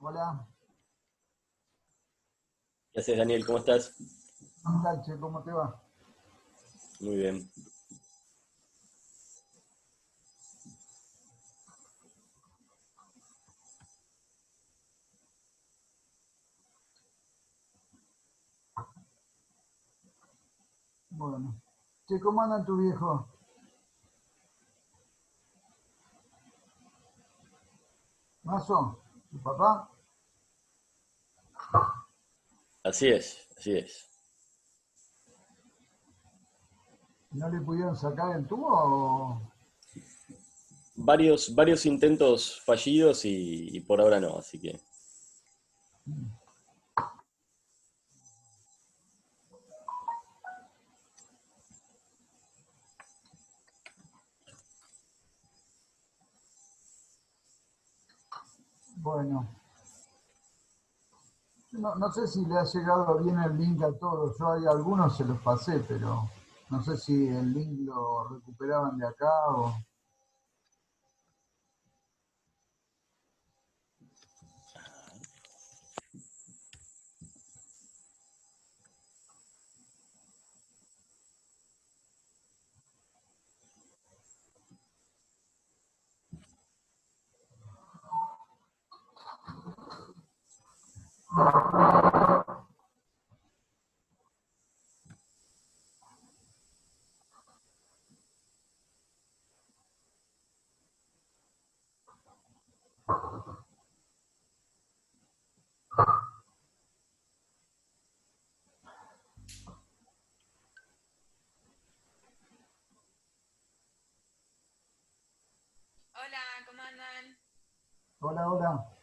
Hola, ¿Qué haces, Daniel? ¿Cómo estás? ¿qué tal, che? ¿Cómo te va? Muy bien. Bueno. Che, ¿cómo anda tu viejo? ¿Mazo? ¿Tu papá? Así es, así es. ¿No le pudieron sacar el tubo o...? Varios intentos fallidos y por ahora no, así que Bueno, no sé si le ha llegado bien el link a todos. Yo hay algunos se los pasé, pero no sé si el link lo recuperaban de acá o... Hola, ¿cómo andan? Hola, hola.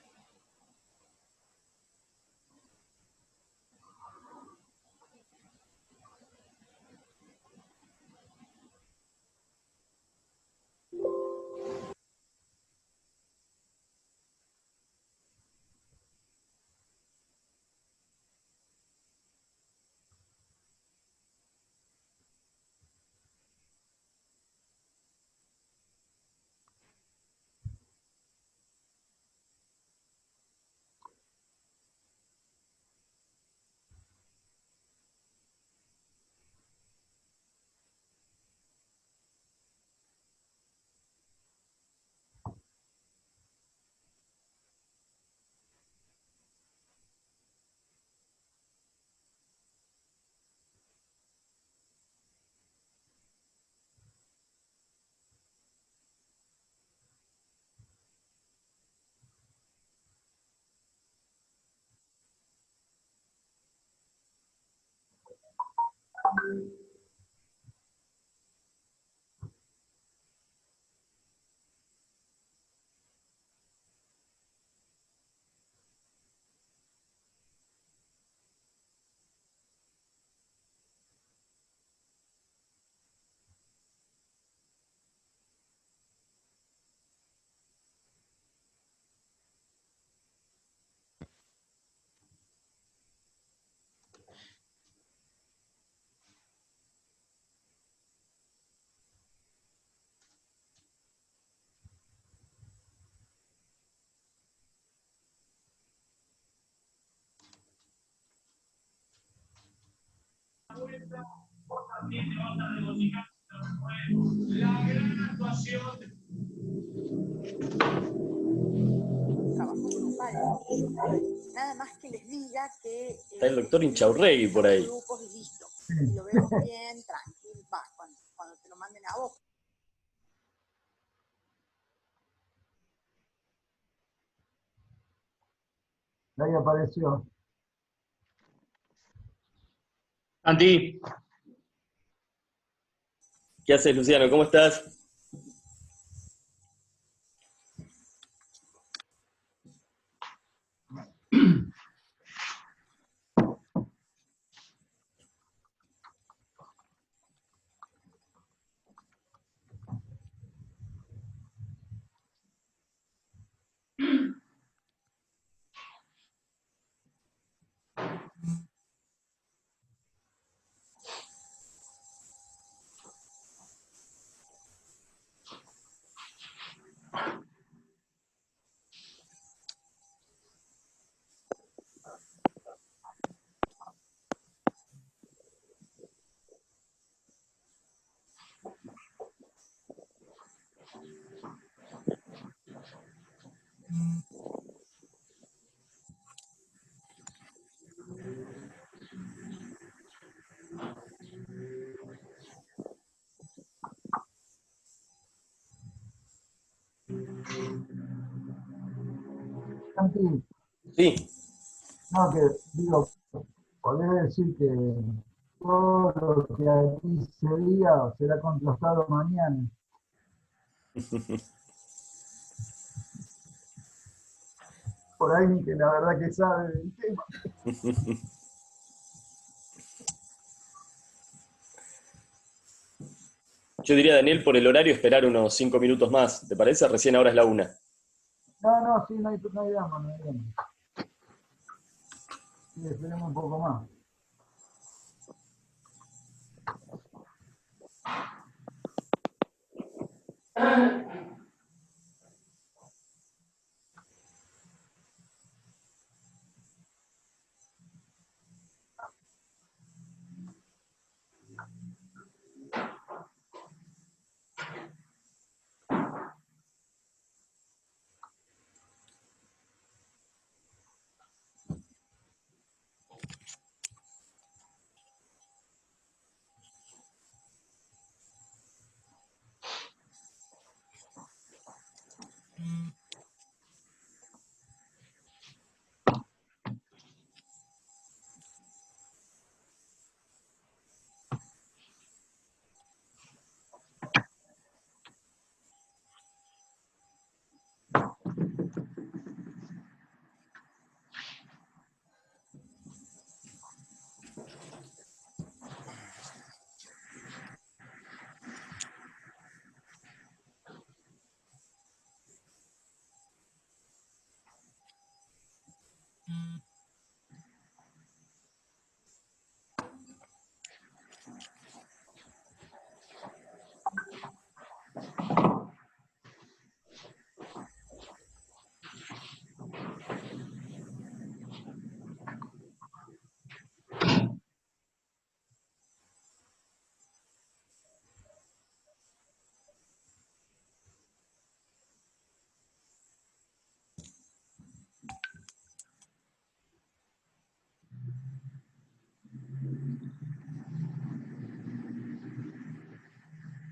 Trabajo grupal. Nada más que les diga que está el doctor Inchaurregui por ahí. grupos y listo. Y lo vemos bien, tranquilo, va, cuando te lo manden a vos. Ahí apareció. Andy, ¿Qué haces, Luciano? ¿Cómo estás? Santi, Sí, no, que digo, podés decir que todo lo que aquí se diga será contrastado mañana. Por ahí que la verdad que sabe del tema. yo diría, Daniel, por el horario esperar unos 5 minutos más. ¿Te parece? Recién ahora es la 1. No, no, sí, no hay drama, no hay drama. Sí, esperemos un poco más.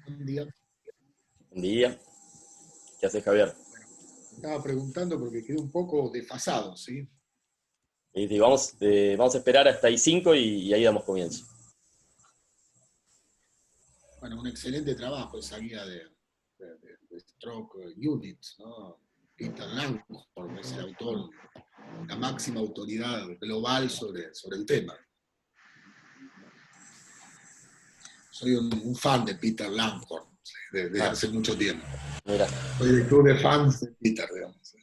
Buen día. Buen día. ¿Qué haces, Javier? Estaba preguntando porque quedé un poco desfasado, ¿sí? Y vamos a esperar hasta ahí 5 y ahí damos comienzo. Bueno, un excelente trabajo esa guía de Stroke Units, ¿no? Peter Langhorne es el autor, la máxima autoridad global sobre el tema. Soy un fan de Peter Langhorne desde hace mucho tiempo. Mira, Soy del club de fans de Peter, digamos.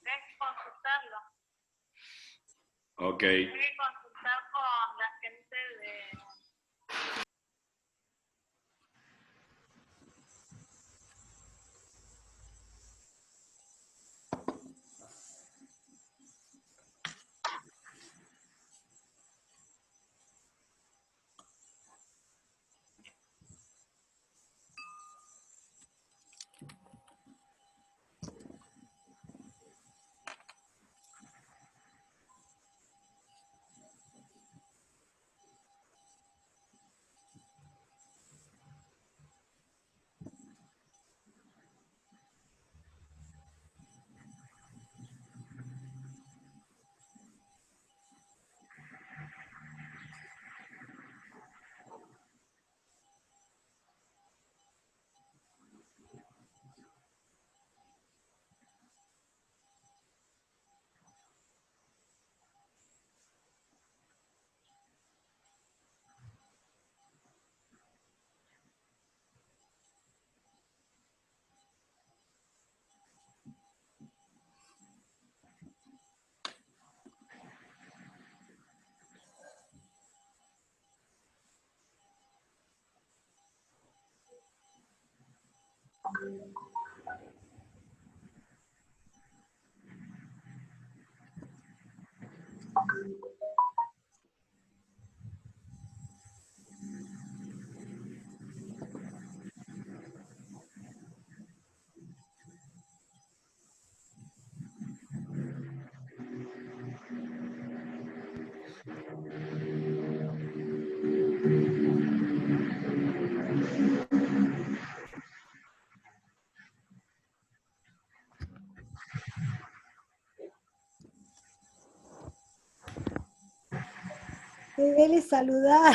Tienes que consultarlo. Ok. Tienes que consultar con la gente de... Debele saludar.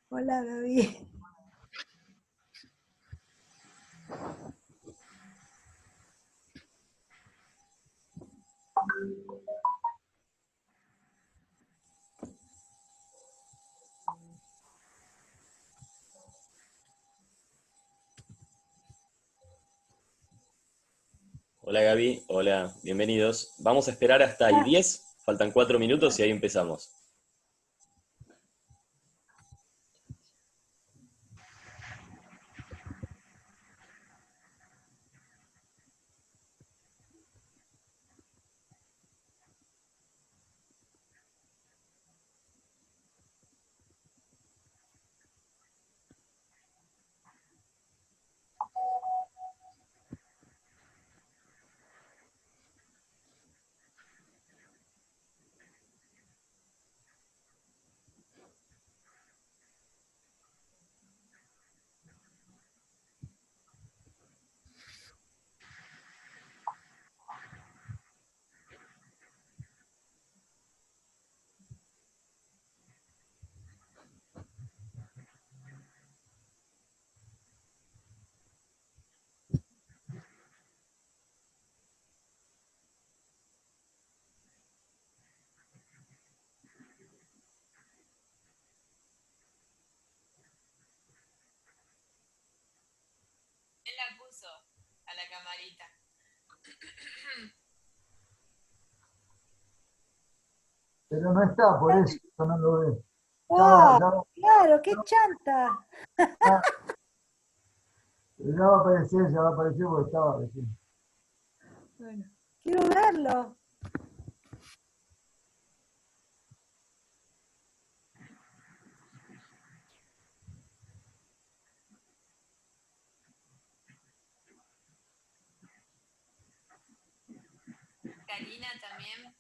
Hola, Gaby. Hola Gaby, hola, bienvenidos. Vamos a esperar hasta ahí 10, faltan 4 minutos y ahí empezamos. Él la puso a la camarita. Pero no está, por eso no lo ve. Ah, Ya, claro, qué chanta. ya, ya va a aparecer porque estaba recién. Bueno, quiero verlo. Karina también.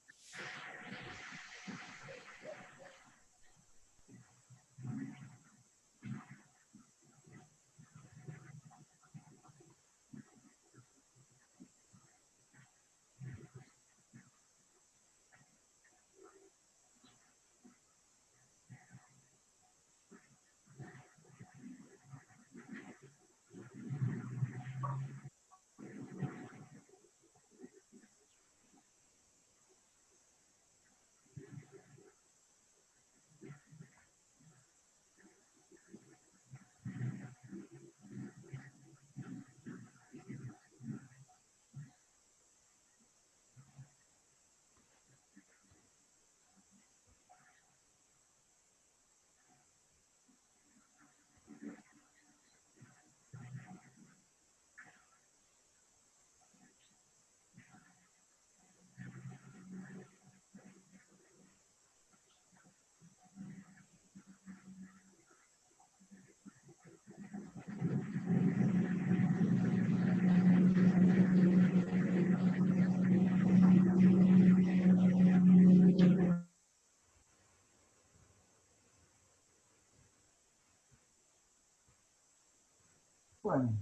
Bueno,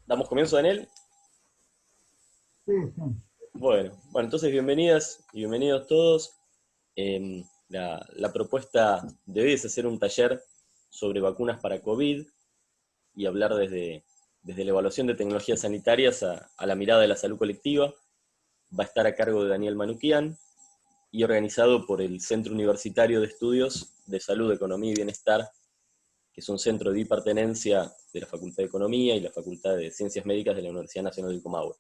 ¿Damos comienzo, Daniel? sí, sí. Bueno, entonces bienvenidas y bienvenidos todos. La propuesta de hoy es hacer un taller sobre vacunas para COVID y hablar desde la evaluación de tecnologías sanitarias a la mirada de la salud colectiva. Va a estar a cargo de Daniel Manuquian y organizado por el Centro Universitario de Estudios de Salud, Economía y Bienestar, que es un centro de bipartenencia de la Facultad de Economía y la Facultad de Ciencias Médicas de la Universidad Nacional del Comahue.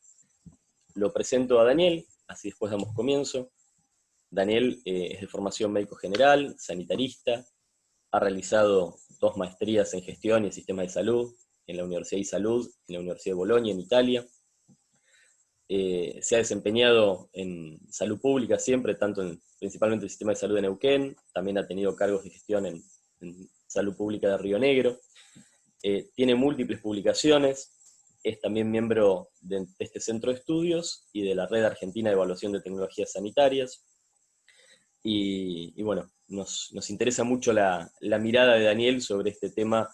Lo presento a Daniel, así después damos comienzo. Daniel es de formación médico general, sanitarista, ha realizado 2 maestrías en gestión y sistemas de salud en la Universidad de Salud, en la Universidad de Bolonia, en Italia. Se ha desempeñado en salud pública siempre, principalmente el sistema de salud de Neuquén, también ha tenido cargos de gestión en salud pública de Río Negro. Tiene múltiples publicaciones, es también miembro de este centro de estudios y de la Red Argentina de Evaluación de Tecnologías Sanitarias. Y bueno, nos interesa mucho la mirada de Daniel sobre este tema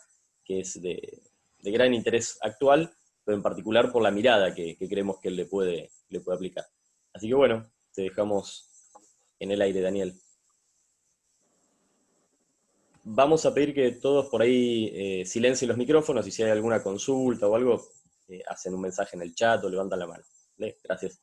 que es de gran interés actual, pero en particular por la mirada que creemos que él le puede aplicar. Así que bueno, te dejamos en el aire, Daniel. Vamos a pedir que todos por ahí silencien los micrófonos y si hay alguna consulta o algo, hacen un mensaje en el chat o levantan la mano. ¿Vale? Gracias.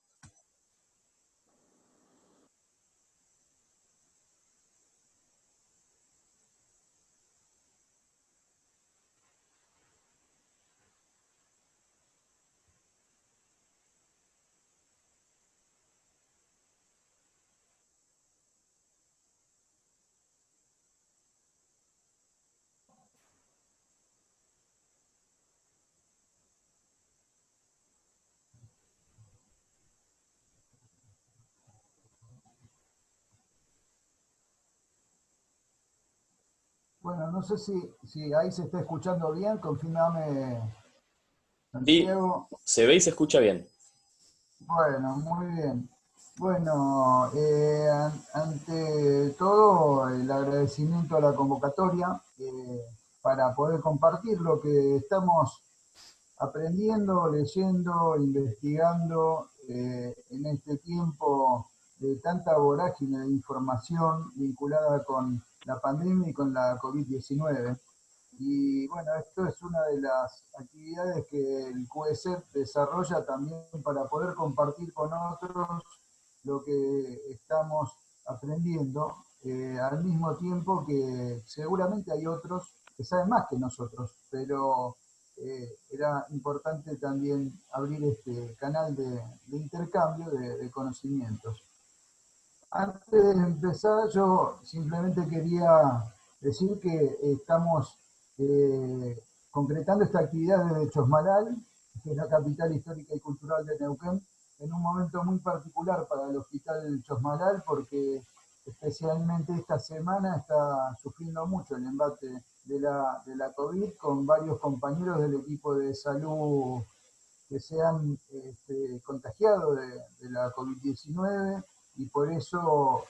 Bueno, no sé si ahí se está escuchando bien, confírmame, Sí, Santiago. se ve y se escucha bien. Bueno, muy bien. Bueno, ante todo, el agradecimiento a la convocatoria para poder compartir lo que estamos aprendiendo, leyendo, investigando en este tiempo de tanta vorágine de información vinculada con la pandemia y con la COVID-19. Y bueno, esto es una de las actividades que el QESET desarrolla también para poder compartir con otros lo que estamos aprendiendo, al mismo tiempo que seguramente hay otros que saben más que nosotros, pero era importante también abrir este canal de intercambio de conocimientos. Antes de empezar, yo simplemente quería decir que estamos concretando esta actividad desde Chosmalal, que es la capital histórica y cultural de Neuquén, en un momento muy particular para el Hospital Chosmalal, porque especialmente esta semana está sufriendo mucho el embate de la COVID, con varios compañeros del equipo de salud que se han contagiado de la COVID-19, y por eso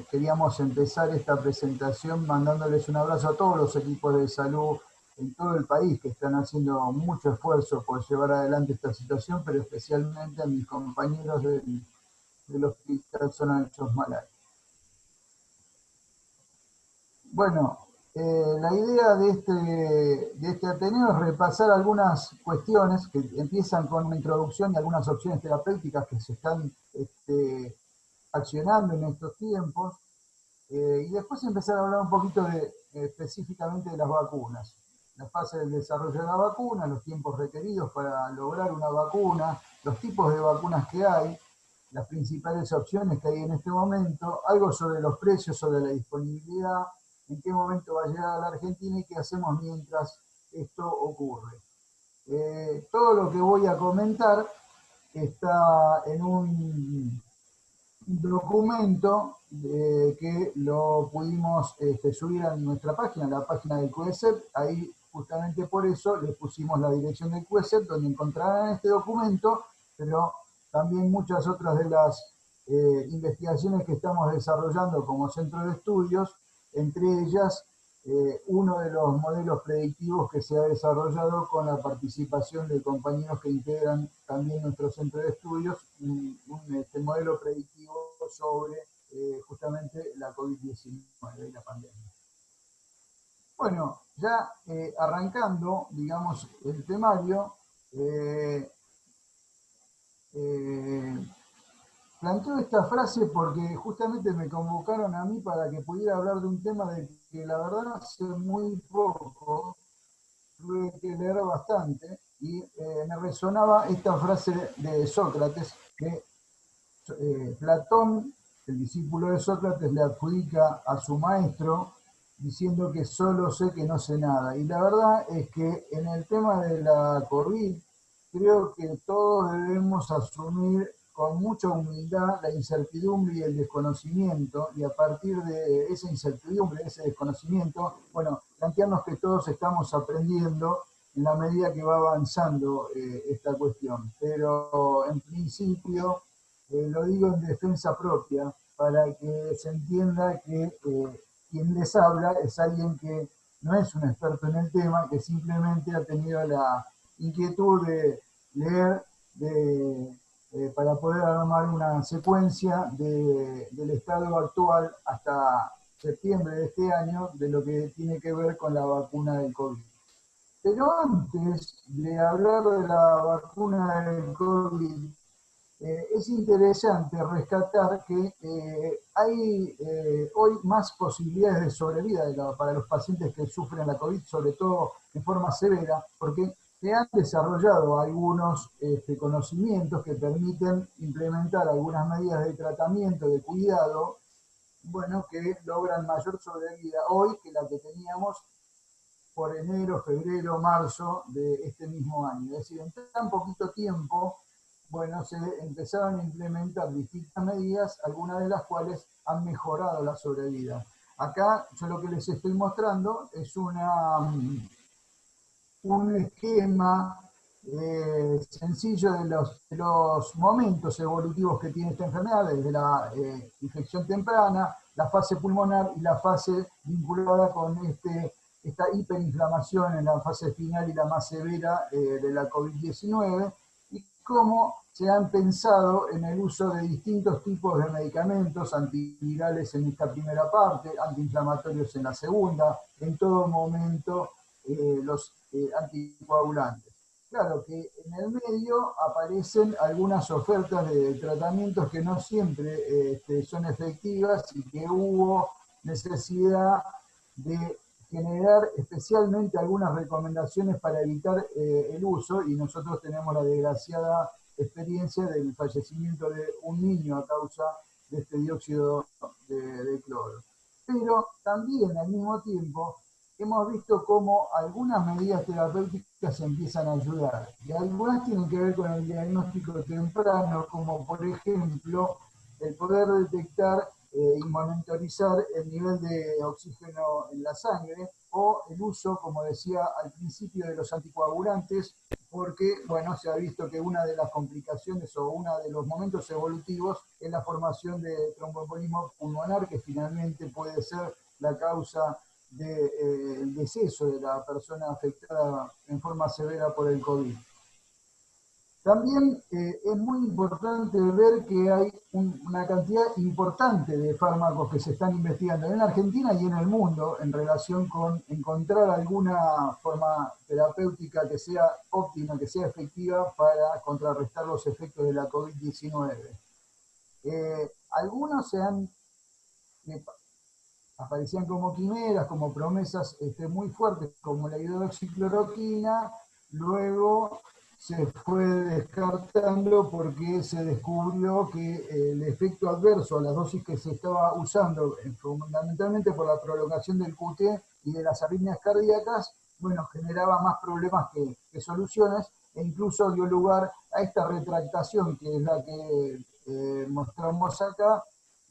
queríamos empezar esta presentación mandándoles un abrazo a todos los equipos de salud en todo el país que están haciendo mucho esfuerzo por llevar adelante esta situación, pero especialmente a mis compañeros del Hospital Zona del Chosmalal. Bueno, la idea de este Ateneo es repasar algunas cuestiones que empiezan con una introducción y algunas opciones terapéuticas que se están accionando en estos tiempos, y después empezar a hablar un poquito específicamente de las vacunas, la fase del desarrollo de la vacuna, los tiempos requeridos para lograr una vacuna, los tipos de vacunas que hay, las principales opciones que hay en este momento, algo sobre los precios, sobre la disponibilidad, en qué momento va a llegar a la Argentina y qué hacemos mientras esto ocurre. Todo lo que voy a comentar está en un documento que lo pudimos subir a nuestra página, la página del QESET. Ahí justamente por eso le pusimos la dirección del QESET, donde encontrarán este documento, pero también muchas otras de las investigaciones que estamos desarrollando como centro de estudios, entre ellas uno de los modelos predictivos que se ha desarrollado con la participación de compañeros que integran también nuestro centro de estudios, un modelo predictivo sobre justamente la COVID-19 y la pandemia. Bueno, ya arrancando, digamos, el temario, planteo esta frase porque justamente me convocaron a mí para que pudiera hablar de un tema de que la verdad hace muy poco tuve que leer bastante, y me resonaba esta frase de Sócrates que Platón, el discípulo de Sócrates, le adjudica a su maestro diciendo que solo sé que no sé nada. Y la verdad es que en el tema de la COVID, creo que todos debemos asumir con mucha humildad la incertidumbre y el desconocimiento, y a partir de esa incertidumbre, ese desconocimiento, bueno, plantearnos que todos estamos aprendiendo en la medida que va avanzando esta cuestión. Pero en principio, lo digo en defensa propia, para que se entienda que quien les habla es alguien que no es un experto en el tema, que simplemente ha tenido la inquietud de leer para poder armar una secuencia del estado actual hasta septiembre de este año de lo que tiene que ver con la vacuna del COVID. Pero antes de hablar de la vacuna del COVID, es interesante rescatar que hay hoy más posibilidades de sobrevida para los pacientes que sufren la COVID, sobre todo de forma severa, porque se han desarrollado algunos conocimientos que permiten implementar algunas medidas de tratamiento, de cuidado, bueno, que logran mayor sobrevida hoy que la que teníamos por enero, febrero, marzo de este mismo año. Es decir, en tan poquito tiempo, bueno, se empezaron a implementar distintas medidas, algunas de las cuales han mejorado la sobrevida. Acá yo lo que les estoy mostrando es un esquema sencillo de los momentos evolutivos que tiene esta enfermedad, desde la infección temprana, la fase pulmonar y la fase vinculada con esta hiperinflamación en la fase final y la más severa de la COVID-19, y cómo se han pensado en el uso de distintos tipos de medicamentos antivirales en esta primera parte, antiinflamatorios en la segunda, en todo momento los anticoagulantes. Claro que en el medio aparecen algunas ofertas de tratamientos que no siempre son efectivas y que hubo necesidad de generar especialmente algunas recomendaciones para evitar el uso, y nosotros tenemos la desgraciada experiencia del fallecimiento de un niño a causa de este dióxido de cloro. Pero también al mismo tiempo hemos visto cómo algunas medidas terapéuticas se empiezan a ayudar, y algunas tienen que ver con el diagnóstico temprano, como por ejemplo el poder detectar y monitorizar el nivel de oxígeno en la sangre, o el uso, como decía al principio, de los anticoagulantes, porque, bueno, se ha visto que una de las complicaciones o uno de los momentos evolutivos es la formación de tromboembolismo pulmonar, que finalmente puede ser la causa del deceso de la persona afectada en forma severa por el COVID. También es muy importante ver que hay una cantidad importante de fármacos que se están investigando en Argentina y en el mundo en relación con encontrar alguna forma terapéutica que sea óptima, que sea efectiva para contrarrestar los efectos de la COVID-19. Algunos aparecían como quimeras, como promesas muy fuertes, como la hidroxicloroquina, luego se fue descartando porque se descubrió que el efecto adverso a las dosis que se estaba usando, fundamentalmente por la prolongación del QT y de las arritmias cardíacas, bueno, generaba más problemas que soluciones, e incluso dio lugar a esta retractación, que es la que mostramos acá,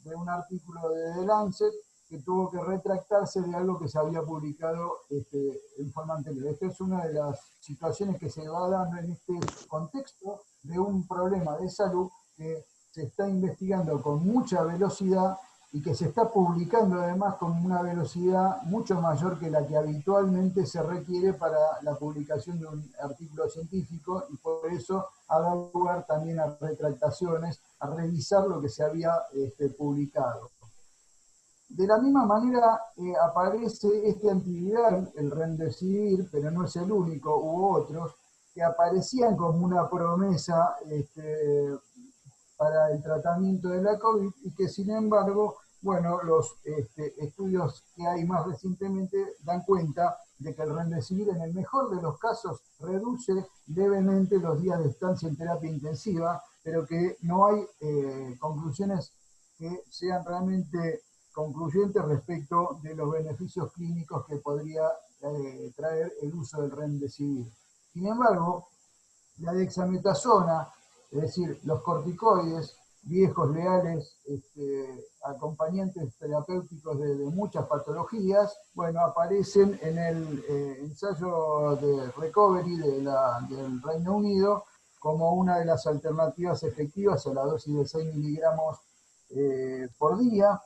de un artículo de The Lancet, que tuvo que retractarse de algo que se había publicado en forma anterior. Esta es una de las situaciones que se va dando en este contexto de un problema de salud que se está investigando con mucha velocidad y que se está publicando además con una velocidad mucho mayor que la que habitualmente se requiere para la publicación de un artículo científico, y por eso ha dado lugar también a retractaciones, a revisar lo que se había publicado. De la misma manera aparece este antiviral, el Remdesivir, pero no es el único, hubo otros que aparecían como una promesa para el tratamiento de la COVID, y que sin embargo, bueno, los estudios que hay más recientemente dan cuenta de que el Remdesivir en el mejor de los casos reduce levemente los días de estancia en terapia intensiva, pero que no hay conclusiones que sean realmente concluyentes respecto de los beneficios clínicos que podría traer el uso del remdesivir. Sin embargo, la dexametasona, es decir, los corticoides, viejos leales, acompañantes terapéuticos de muchas patologías, bueno, aparecen en el ensayo de Recovery del Reino Unido como una de las alternativas efectivas a la dosis de 6 miligramos por día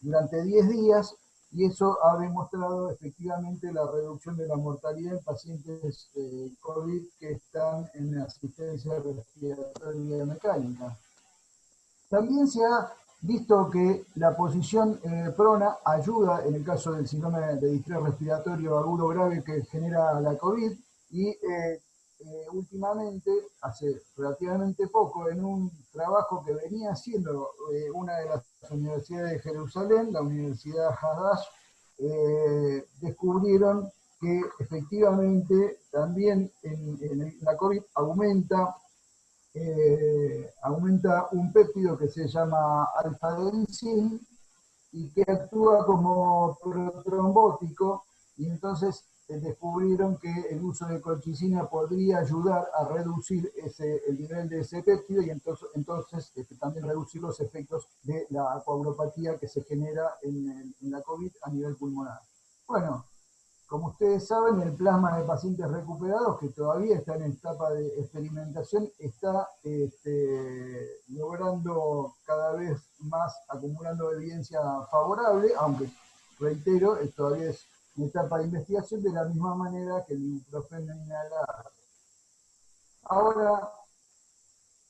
durante 10 días, y eso ha demostrado efectivamente la reducción de la mortalidad en pacientes COVID que están en asistencia respiratoria mecánica. También se ha visto que la posición prona ayuda en el caso del síndrome de distrés respiratorio agudo grave que genera la COVID, y últimamente, hace relativamente poco, en un trabajo que venía haciendo una de las universidades de Jerusalén, la Universidad Hadash, descubrieron que efectivamente también en la COVID aumenta un péptido que se llama alfa-adenosín y que actúa como protrombótico, y entonces descubrieron que el uso de colchicina podría ayudar a reducir el nivel de ese péptido, y entonces también reducir los efectos de la coagulopatía que se genera en la COVID a nivel pulmonar. Bueno, como ustedes saben, el plasma de pacientes recuperados, que todavía está en etapa de experimentación, está logrando cada vez más, acumulando evidencia favorable, aunque, reitero, todavía es en etapa de investigación, de la misma manera que el ibuprofeno inhalado. Ahora,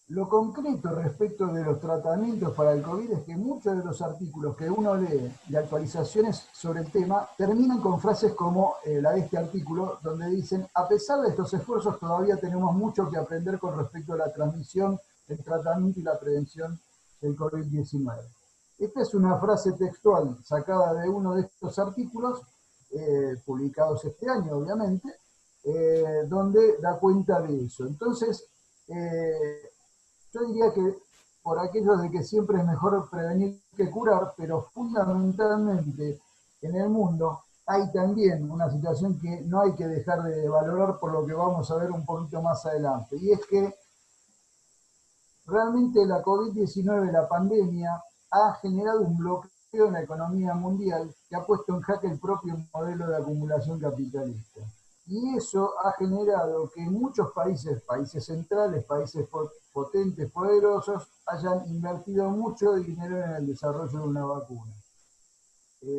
lo concreto respecto de los tratamientos para el COVID es que muchos de los artículos que uno lee de actualizaciones sobre el tema terminan con frases como la de este artículo, donde dicen: a pesar de estos esfuerzos todavía tenemos mucho que aprender con respecto a la transmisión, el tratamiento y la prevención del COVID-19. Esta es una frase textual sacada de uno de estos artículos, publicados este año obviamente, donde da cuenta de eso. Entonces, yo diría que por aquello de que siempre es mejor prevenir que curar, pero fundamentalmente en el mundo hay también una situación que no hay que dejar de valorar, por lo que vamos a ver un poquito más adelante, y es que realmente la COVID-19, la pandemia, ha generado un bloqueo en la economía mundial que ha puesto en jaque el propio modelo de acumulación capitalista. Y eso ha generado que muchos países centrales, países potentes, poderosos, hayan invertido mucho dinero en el desarrollo de una vacuna.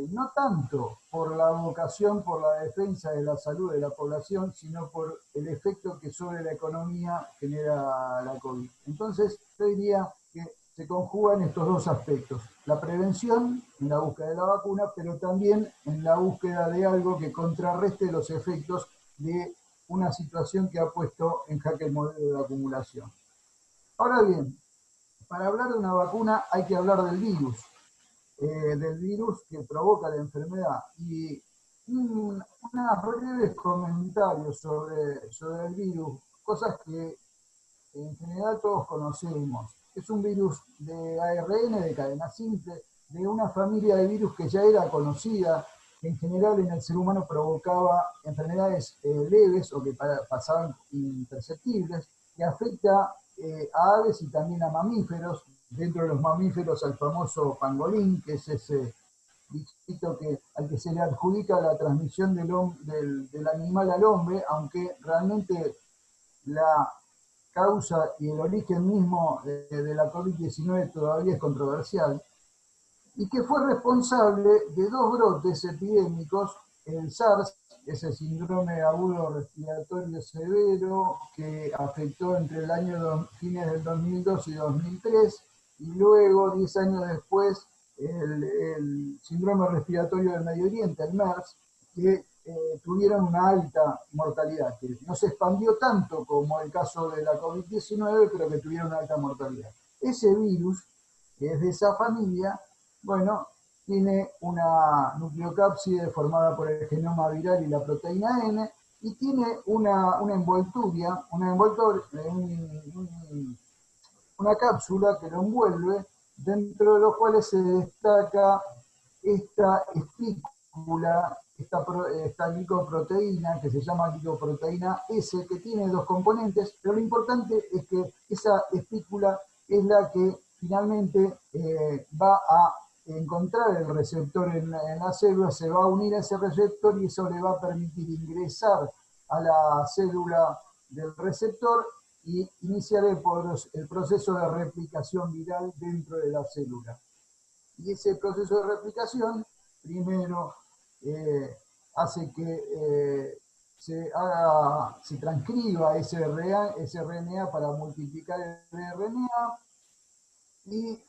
No tanto por la vocación, por la defensa de la salud de la población, sino por el efecto que sobre la economía genera la COVID. Entonces, yo diría que se conjugan estos dos aspectos: la prevención en la búsqueda de la vacuna, pero también en la búsqueda de algo que contrarreste los efectos de una situación que ha puesto en jaque el modelo de acumulación. Ahora bien, para hablar de una vacuna hay que hablar del virus que provoca la enfermedad. Y unos breves comentarios sobre el virus, cosas que en general todos conocemos. Es un virus de ARN, de cadena simple, de una familia de virus que ya era conocida, que en general en el ser humano provocaba enfermedades leves o que pasaban imperceptibles, que afecta a aves y también a mamíferos. Dentro de los mamíferos al famoso pangolín, que es ese bichito al que se le adjudica la transmisión del animal al hombre, aunque realmente la causa y el origen mismo de la COVID-19 todavía es controversial, y que fue responsable de dos brotes epidémicos: el SARS, ese síndrome agudo respiratorio severo que afectó entre el año fines del 2002 y 2003, y luego, 10 años después, el síndrome respiratorio del Medio Oriente, el MERS, que tuvieron una alta mortalidad, que no se expandió tanto como el caso de la COVID-19, pero que tuvieron una alta mortalidad. Ese virus, que es de esa familia, bueno, tiene una nucleocápside formada por el genoma viral y la proteína N, y tiene una cápsula que lo envuelve, dentro de los cuales se destaca esta espícula, esta glicoproteína, que se llama glicoproteína S, que tiene dos componentes, pero lo importante es que esa espícula es la que finalmente va a encontrar el receptor en la célula, se va a unir a ese receptor y eso le va a permitir ingresar a la célula del receptor y iniciar el proceso de replicación viral dentro de la célula. Y ese proceso de replicación primero hace que se transcriba ese RNA para multiplicar el RNA y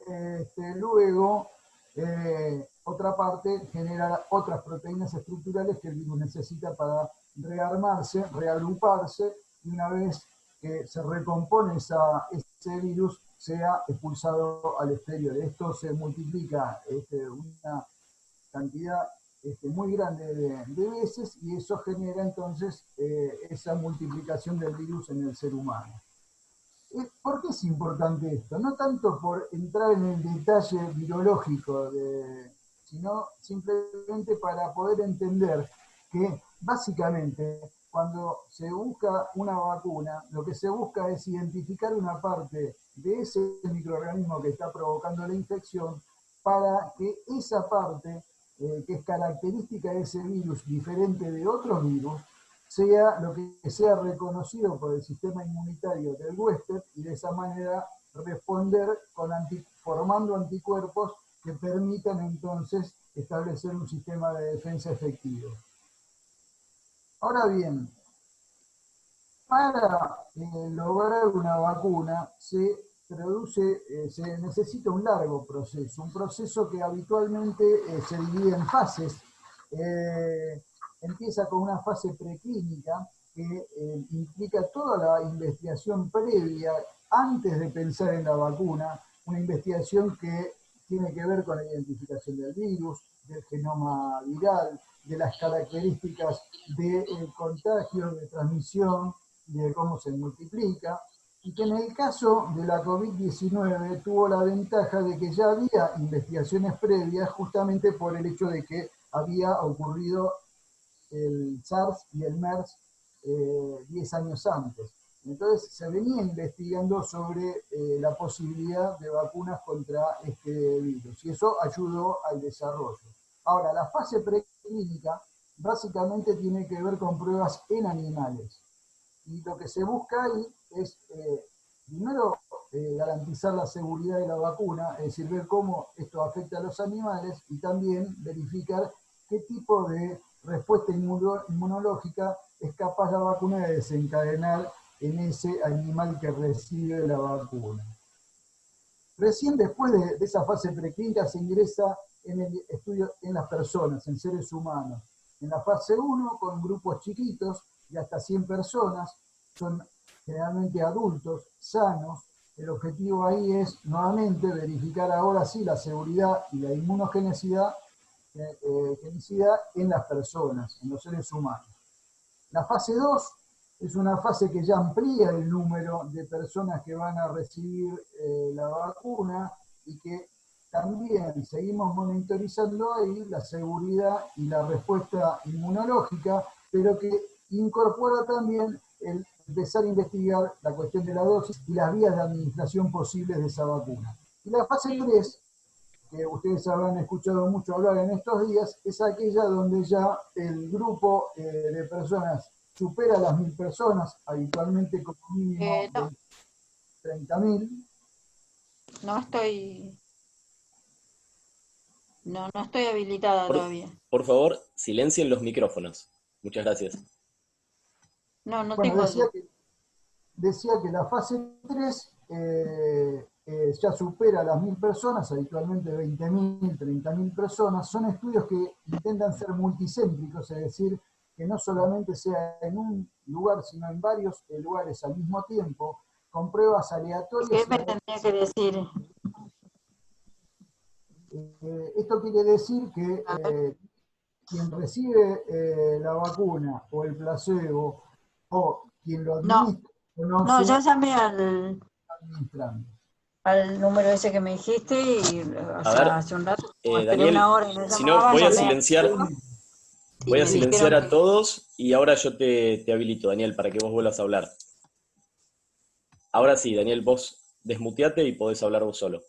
luego otra parte genera otras proteínas estructurales que el virus necesita para rearmarse, reagruparse, y una vez que se recompone ese virus, sea expulsado al exterior. Esto se multiplica una cantidad muy grande de veces y eso genera entonces esa multiplicación del virus en el ser humano. ¿Por qué es importante esto? No tanto por entrar en el detalle virológico, sino simplemente para poder entender que básicamente cuando se busca una vacuna, lo que se busca es identificar una parte de ese microorganismo que está provocando la infección para que esa parte, que es característica de ese virus, diferente de otros virus, sea lo que sea reconocido por el sistema inmunitario del huésped y de esa manera responder formando anticuerpos que permitan entonces establecer un sistema de defensa efectivo. Ahora bien, para lograr una vacuna se necesita un largo proceso, un proceso que habitualmente se divide en fases. Empieza con una fase preclínica que implica toda la investigación previa antes de pensar en la vacuna, una investigación que tiene que ver con la identificación del virus, del genoma viral, de las características del contagio, de transmisión, de cómo se multiplica, y que en el caso de la COVID-19 tuvo la ventaja de que ya había investigaciones previas justamente por el hecho de que había ocurrido el SARS y el MERS 10 años antes. Entonces se venía investigando sobre la posibilidad de vacunas contra este virus y eso ayudó al desarrollo. Ahora, la fase preclínica básicamente tiene que ver con pruebas en animales. Y lo que se busca ahí es, primero, garantizar la seguridad de la vacuna, es decir, ver cómo esto afecta a los animales y también verificar qué tipo de respuesta inmunológica es capaz la vacuna de desencadenar en ese animal que recibe la vacuna. Recién después de esa fase preclínica se ingresa en el estudio en las personas, en seres humanos. En la fase 1, con grupos chiquitos, de hasta 100 personas, son generalmente adultos, sanos. El objetivo ahí es nuevamente verificar ahora sí la seguridad y la inmunogenicidad en las personas, en los seres humanos. La fase 2 es una fase que ya amplía el número de personas que van a recibir la vacuna y que también seguimos monitorizando ahí la seguridad y la respuesta inmunológica, pero que incorpora también el empezar a investigar la cuestión de la dosis y las vías de administración posibles de esa vacuna. Y la fase 3, que ustedes habrán escuchado mucho hablar en estos días, es aquella donde ya el grupo de personas supera las 1000 personas, habitualmente como mínimo No. 30.000. No estoy habilitada todavía. Por favor, silencien los micrófonos. Muchas gracias. No Bueno, tengo. decía que la fase 3 ya supera las 1000 personas, habitualmente 20.000, 30.000 personas. Son estudios que intentan ser multicéntricos, es decir, que no solamente sea en un lugar, sino en varios lugares al mismo tiempo, con pruebas aleatorias. ¿Qué me tendría que decir? Esto quiere decir que quien recibe la vacuna o el placebo o quien lo administra No, ya llamé al... administrando. al número ese que me dijiste y A ver, hace un rato, como esperé Daniel, una hora y no si no, llamaban, voy a llamé silenciar, y voy a me silenciar dijeron a todos y ahora yo te habilito, Daniel, para que vos vuelvas a hablar. Ahora sí, Daniel, vos desmuteate y podés hablar vos solo.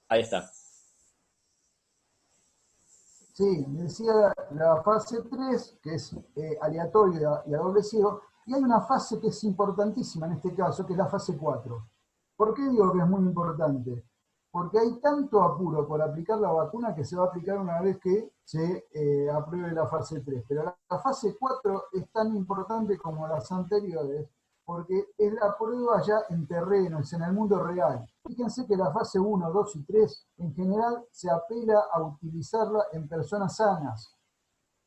Ahí está. Sí, decía la fase 3, que es aleatoria y a doble ciego, y hay una fase que es importantísima en este caso, que es la fase 4. ¿Por qué digo que es muy importante? Porque hay tanto apuro por aplicar la vacuna que se va a aplicar una vez que se apruebe la fase 3. Pero la fase 4 es tan importante como las anteriores, porque es la prueba ya en terreno, es en el mundo real. Fíjense que la fase 1, 2 y 3 en general se apela a utilizarla en personas sanas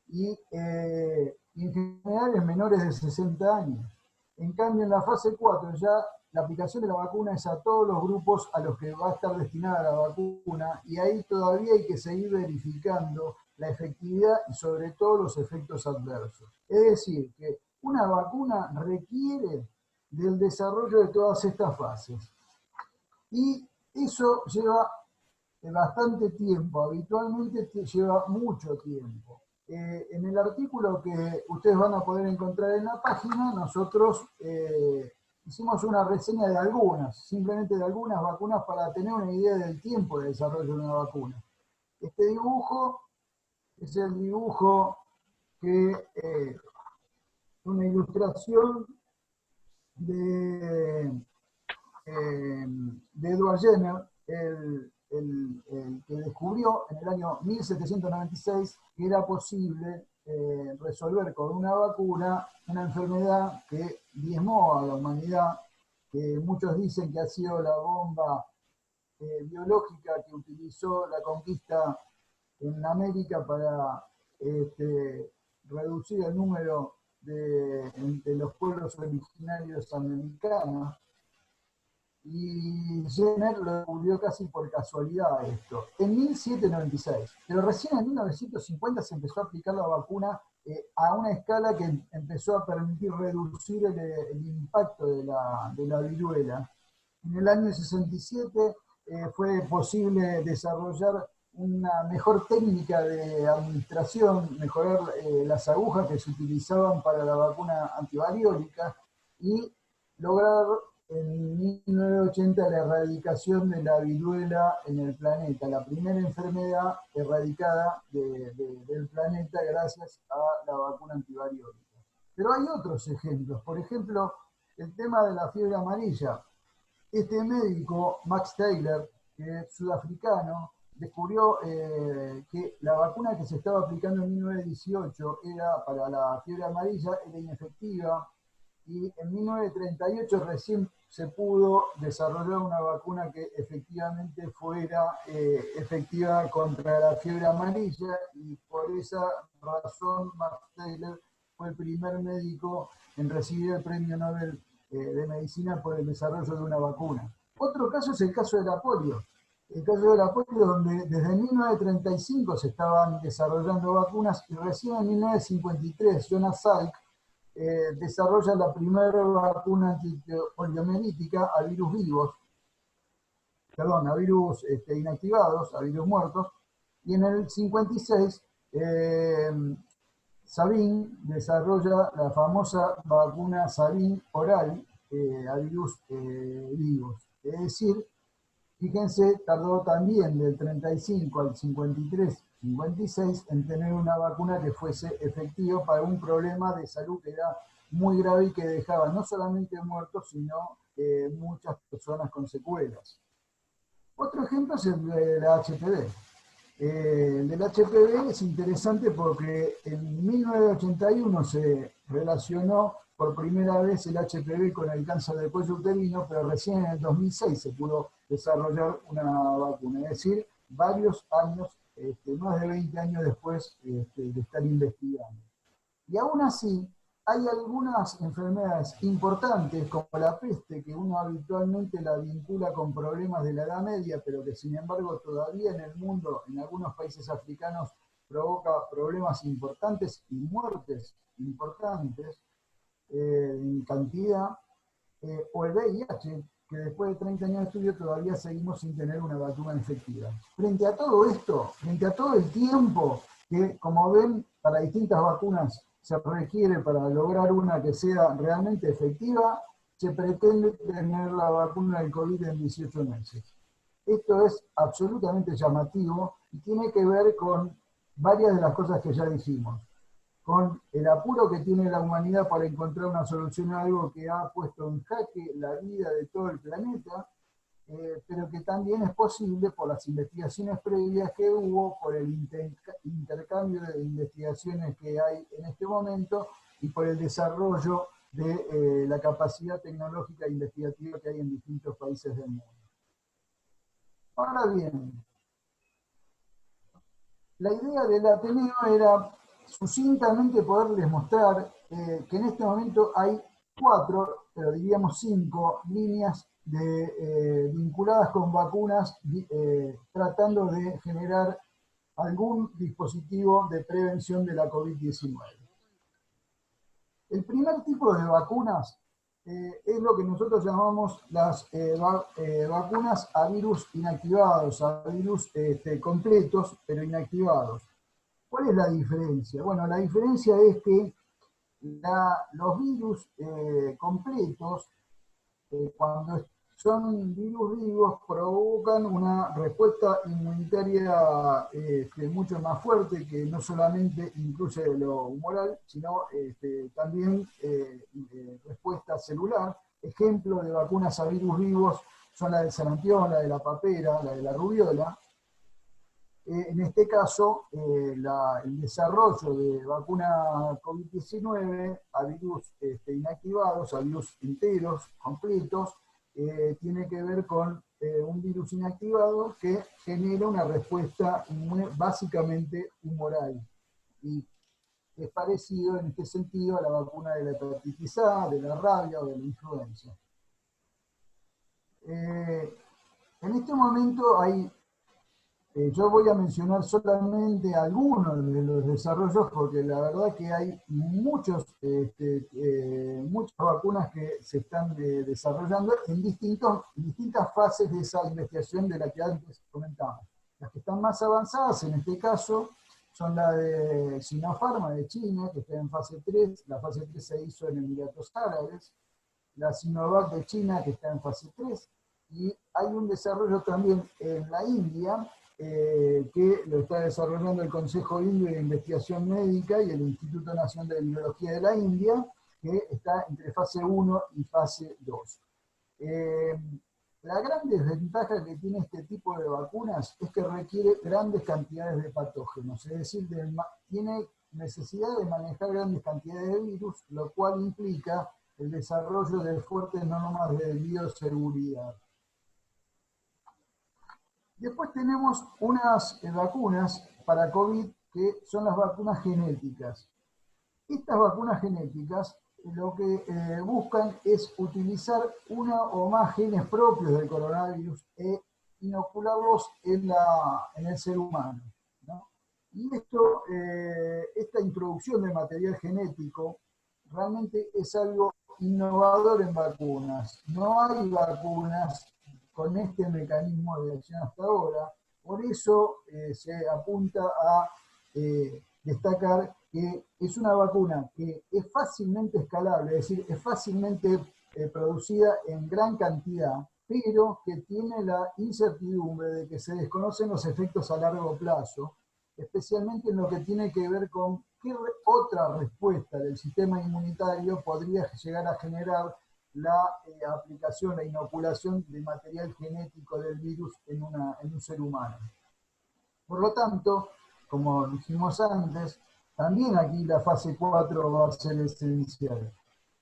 y en general en menores de 60 años. En cambio, en la fase 4 ya la aplicación de la vacuna es a todos los grupos a los que va a estar destinada la vacuna y ahí todavía hay que seguir verificando la efectividad y sobre todo los efectos adversos. Es decir, que una vacuna requiere del desarrollo de todas estas fases. Y eso lleva bastante tiempo, habitualmente lleva mucho tiempo. En el artículo que ustedes van a poder encontrar en la página, nosotros hicimos una reseña de algunas, simplemente de algunas vacunas para tener una idea del tiempo de desarrollo de una vacuna. Este dibujo es el dibujo que una ilustración de Edward Jenner, el que descubrió en el año 1796 que era posible resolver con una vacuna una enfermedad que diezmó a la humanidad, que muchos dicen que ha sido la bomba biológica que utilizó la conquista en América para reducir el número de los pueblos originarios americanos. Y Jenner lo descubrió casi por casualidad esto, en 1796. Pero recién en 1950 se empezó a aplicar la vacuna a una escala que empezó a permitir reducir el impacto de la viruela. En el año 67 fue posible desarrollar una mejor técnica de administración, mejorar las agujas que se utilizaban para la vacuna antivariólica y lograr en 1980 la erradicación de la viruela en el planeta, la primera enfermedad erradicada del planeta gracias a la vacuna antivariólica. Pero hay otros ejemplos, por ejemplo, el tema de la fiebre amarilla. Este médico, Max Taylor, que es sudafricano, descubrió que la vacuna que se estaba aplicando en 1918 era para la fiebre amarilla, era inefectiva, y en 1938 recién se pudo desarrollar una vacuna que efectivamente fuera efectiva contra la fiebre amarilla, y por esa razón Max Taylor fue el primer médico en recibir el premio Nobel de Medicina por el desarrollo de una vacuna. Otro caso es el caso de la polio. El caso de la polio, donde desde 1935 se estaban desarrollando vacunas y recién en 1953 Jonas Salk desarrolla la primera vacuna antipoliomielítica a virus vivos, perdón, a virus inactivados, a virus muertos, y en el 56 Sabin desarrolla la famosa vacuna Sabin oral a virus vivos. Es decir, fíjense, tardó también del 35 al 53, 56 en tener una vacuna que fuese efectiva para un problema de salud que era muy grave y que dejaba no solamente muertos, sino muchas personas con secuelas. Otro ejemplo es el de la HPV. El del HPV es interesante porque en 1981 se relacionó por primera vez el HPV con el cáncer del cuello uterino, pero recién en el 2006 se pudo desarrollar una vacuna, es decir, varios años, más de 20 años después de estar investigando. Y aún así, hay algunas enfermedades importantes, como la peste, que uno habitualmente la vincula con problemas de la Edad Media, pero que sin embargo todavía en el mundo, en algunos países africanos, provoca problemas importantes y muertes importantes en cantidad, o el VIH, que después de 30 años de estudio todavía seguimos sin tener una vacuna efectiva. Frente a todo esto, frente a todo el tiempo que, como ven, para distintas vacunas se requiere para lograr una que sea realmente efectiva, se pretende tener la vacuna del COVID en 18 meses. Esto es absolutamente llamativo y tiene que ver con varias de las cosas que ya dijimos, con el apuro que tiene la humanidad para encontrar una solución a algo que ha puesto en jaque la vida de todo el planeta, pero que también es posible por las investigaciones previas que hubo, por el intercambio de investigaciones que hay en este momento y por el desarrollo de la capacidad tecnológica e investigativa que hay en distintos países del mundo. Ahora bien, la idea del Ateneo era sucintamente poderles mostrar que en este momento hay 4, pero diríamos 5 líneas vinculadas con vacunas tratando de generar algún dispositivo de prevención de la COVID-19. El primer tipo de vacunas es lo que nosotros llamamos las vacunas a virus inactivados, a virus completos pero inactivados. ¿Cuál es la diferencia? Bueno, la diferencia es que los virus completos, cuando son virus vivos, provocan una respuesta inmunitaria mucho más fuerte, que no solamente incluye lo humoral, sino también respuesta celular. Ejemplo de vacunas a virus vivos son la del sarampión, la de la papera, la de la rubiola. En este caso, el desarrollo de vacuna COVID-19 a virus inactivados, a virus enteros, completos, tiene que ver con un virus inactivado que genera una respuesta básicamente humoral. Y es parecido en este sentido a la vacuna de la hepatitis A, de la rabia o de la influenza. En este momento hay... yo voy a mencionar solamente algunos de los desarrollos porque la verdad que hay muchas vacunas que se están desarrollando en distintas fases de esa investigación de la que antes comentamos. Las que están más avanzadas en este caso son la de Sinopharm de China, que está en fase 3, la fase 3 se hizo en Emiratos Árabes, la Sinovac de China, que está en fase 3, y hay un desarrollo también en la India, que lo está desarrollando el Consejo Indio de Investigación Médica y el Instituto Nacional de Virología de la India, que está entre fase 1 y fase 2. La gran desventaja que tiene este tipo de vacunas es que requiere grandes cantidades de patógenos, es decir, tiene necesidad de manejar grandes cantidades de virus, lo cual implica el desarrollo de fuertes normas de bioseguridad. Después tenemos unas vacunas para COVID que son las vacunas genéticas. Estas vacunas genéticas lo que buscan es utilizar una o más genes propios del coronavirus e inocularlos en el ser humano, ¿no? Y esta introducción de material genético realmente es algo innovador en vacunas. No hay vacunas con este mecanismo de acción hasta ahora, por eso se apunta a destacar que es una vacuna que es fácilmente escalable, es decir, es fácilmente producida en gran cantidad, pero que tiene la incertidumbre de que se desconocen los efectos a largo plazo, especialmente en lo que tiene que ver con qué otra respuesta del sistema inmunitario podría llegar a generar la aplicación, la inoculación de material genético del virus en un ser humano. Por lo tanto, como dijimos antes, también aquí la fase 4 va a ser esencial.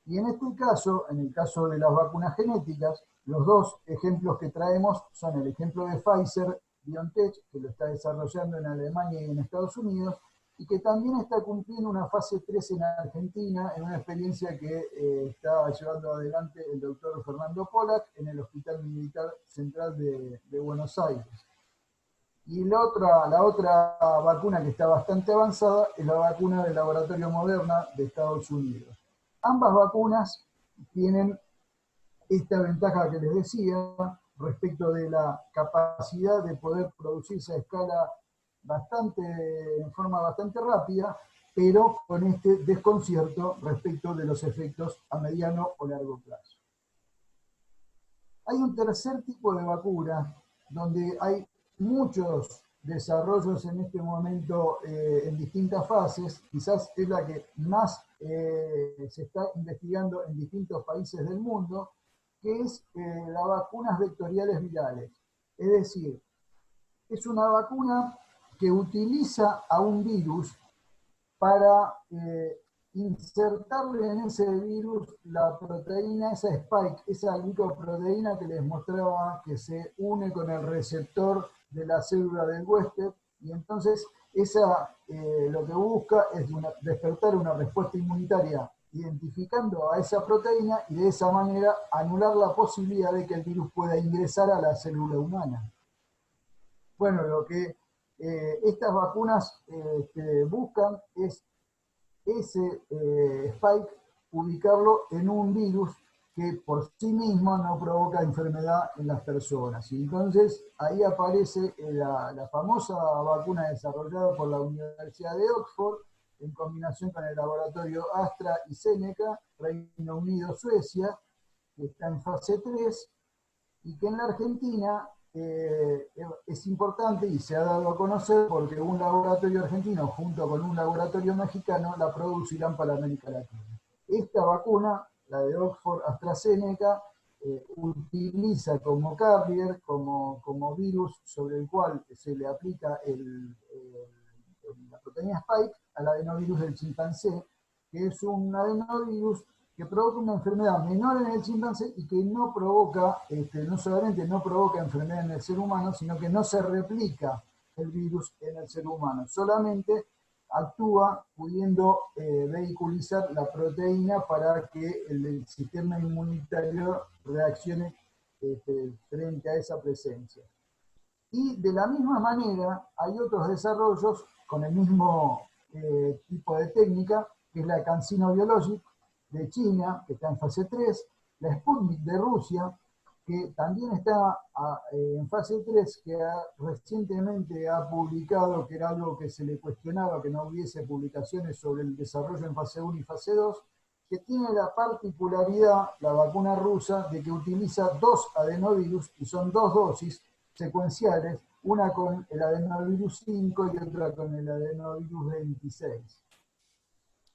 Y en este caso, en el caso de las vacunas genéticas, los dos ejemplos que traemos son el ejemplo de Pfizer, BioNTech, que lo está desarrollando en Alemania y en Estados Unidos, y que también está cumpliendo una fase 3 en Argentina, en una experiencia que está llevando adelante el doctor Fernando Pollack en el Hospital Militar Central de Buenos Aires. Y la otra vacuna que está bastante avanzada es la vacuna del laboratorio Moderna de Estados Unidos. Ambas vacunas tienen esta ventaja que les decía respecto de la capacidad de poder producirse a escala en forma bastante rápida, pero con este desconcierto respecto de los efectos a mediano o largo plazo. Hay un tercer tipo de vacuna donde hay muchos desarrollos en este momento en distintas fases, quizás es la que más se está investigando en distintos países del mundo, que es las vacunas vectoriales virales. Es decir, es una vacuna que utiliza a un virus para insertarle en ese virus la proteína, esa spike, esa glicoproteína que les mostraba que se une con el receptor de la célula del huésped, y entonces lo que busca es despertar una respuesta inmunitaria identificando a esa proteína y de esa manera anular la posibilidad de que el virus pueda ingresar a la célula humana. Bueno, lo que estas vacunas buscan es ese spike, ubicarlo en un virus que por sí mismo no provoca enfermedad en las personas. Y entonces ahí aparece la famosa vacuna desarrollada por la Universidad de Oxford, en combinación con el laboratorio Astra y Zeneca, Reino Unido, Suecia, que está en fase 3, y que en la Argentina es importante y se ha dado a conocer porque un laboratorio argentino junto con un laboratorio mexicano la producirán para América Latina. Esta vacuna, la de Oxford AstraZeneca, utiliza como carrier, como virus sobre el cual se le aplica la proteína Spike al adenovirus del chimpancé, que es un adenovirus que provoca una enfermedad menor en el chimpancé y que no provoca, no solamente no provoca enfermedad en el ser humano, sino que no se replica el virus en el ser humano, solamente actúa pudiendo vehiculizar la proteína para que el sistema inmunitario reaccione frente a esa presencia. Y de la misma manera hay otros desarrollos con el mismo tipo de técnica, que es la CanSino Biologic de China, que está en fase 3, la Sputnik de Rusia, que también está en fase 3, que recientemente ha publicado, que era algo que se le cuestionaba, que no hubiese publicaciones sobre el desarrollo en fase 1 y fase 2, que tiene la particularidad, la vacuna rusa, de que utiliza 2 adenovirus, y son 2 dosis secuenciales, una con el adenovirus 5 y otra con el adenovirus 26.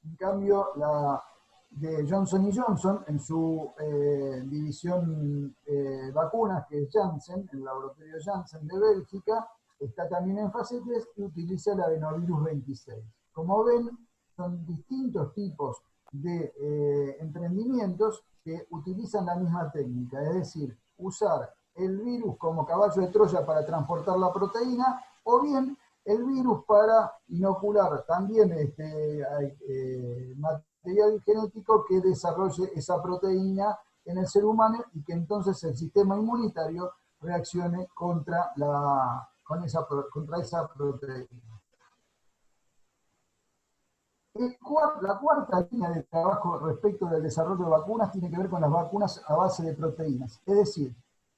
En cambio, la de Johnson Johnson, en su división vacunas, que es Janssen, el laboratorio Janssen de Bélgica, está también en fase 3 y utiliza el adenovirus 26. Como ven, son distintos tipos de emprendimientos que utilizan la misma técnica, es decir, usar el virus como caballo de Troya para transportar la proteína, o bien el virus para inocular también material genético que desarrolle esa proteína en el ser humano y que entonces el sistema inmunitario reaccione contra esa proteína. La cuarta línea de trabajo respecto del desarrollo de vacunas tiene que ver con las vacunas a base de proteínas. Es decir,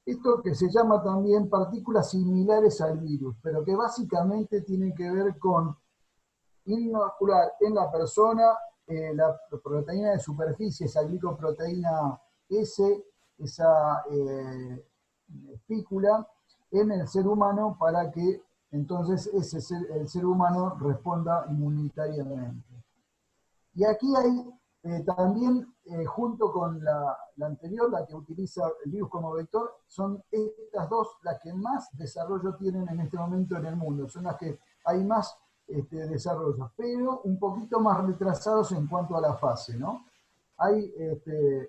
esto que se llama también partículas similares al virus, pero que básicamente tiene que ver con inocular en la persona la proteína de superficie, esa glicoproteína S, esa espícula, en el ser humano para que entonces el ser humano responda inmunitariamente. Y aquí hay también, junto con la anterior, la que utiliza el virus como vector, son estas dos las que más desarrollo tienen en este momento en el mundo, son las que hay más desarrollos, pero un poquito más retrasados en cuanto a la fase, ¿no? Hay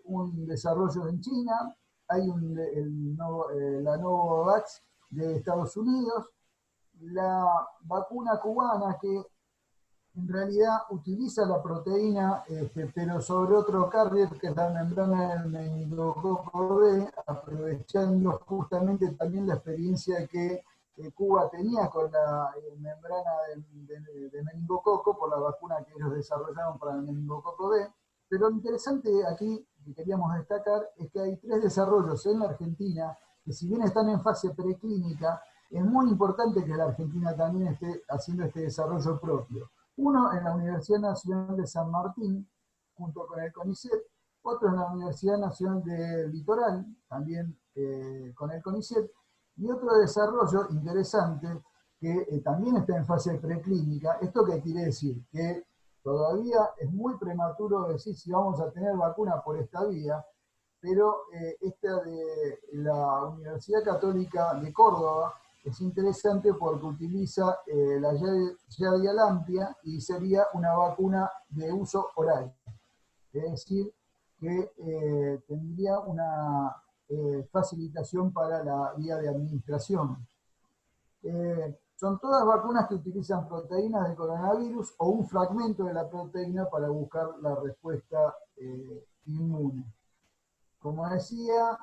un desarrollo en China, hay la Novavax de Estados Unidos, la vacuna cubana que en realidad utiliza la proteína, pero sobre otro carrier, que es la membrana del meningococo B, aprovechando justamente también la experiencia que Cuba tenía con la membrana de meningococo por la vacuna que ellos desarrollaron para el meningococo B. Pero lo interesante aquí que queríamos destacar es que hay 3 desarrollos en la Argentina que, si bien están en fase preclínica, es muy importante que la Argentina también esté haciendo este desarrollo propio. Uno en la Universidad Nacional de San Martín, junto con el CONICET, otro en la Universidad Nacional del Litoral, también con el CONICET, y otro desarrollo interesante que también está en fase preclínica. ¿Esto qué quiere decir? Que todavía es muy prematuro decir si vamos a tener vacuna por esta vía, pero esta de la Universidad Católica de Córdoba es interesante porque utiliza la Yadia lampia y sería una vacuna de uso oral. Es decir, que tendría una facilitación para la vía de administración. Son todas vacunas que utilizan proteínas del coronavirus o un fragmento de la proteína para buscar la respuesta inmune. Como decía,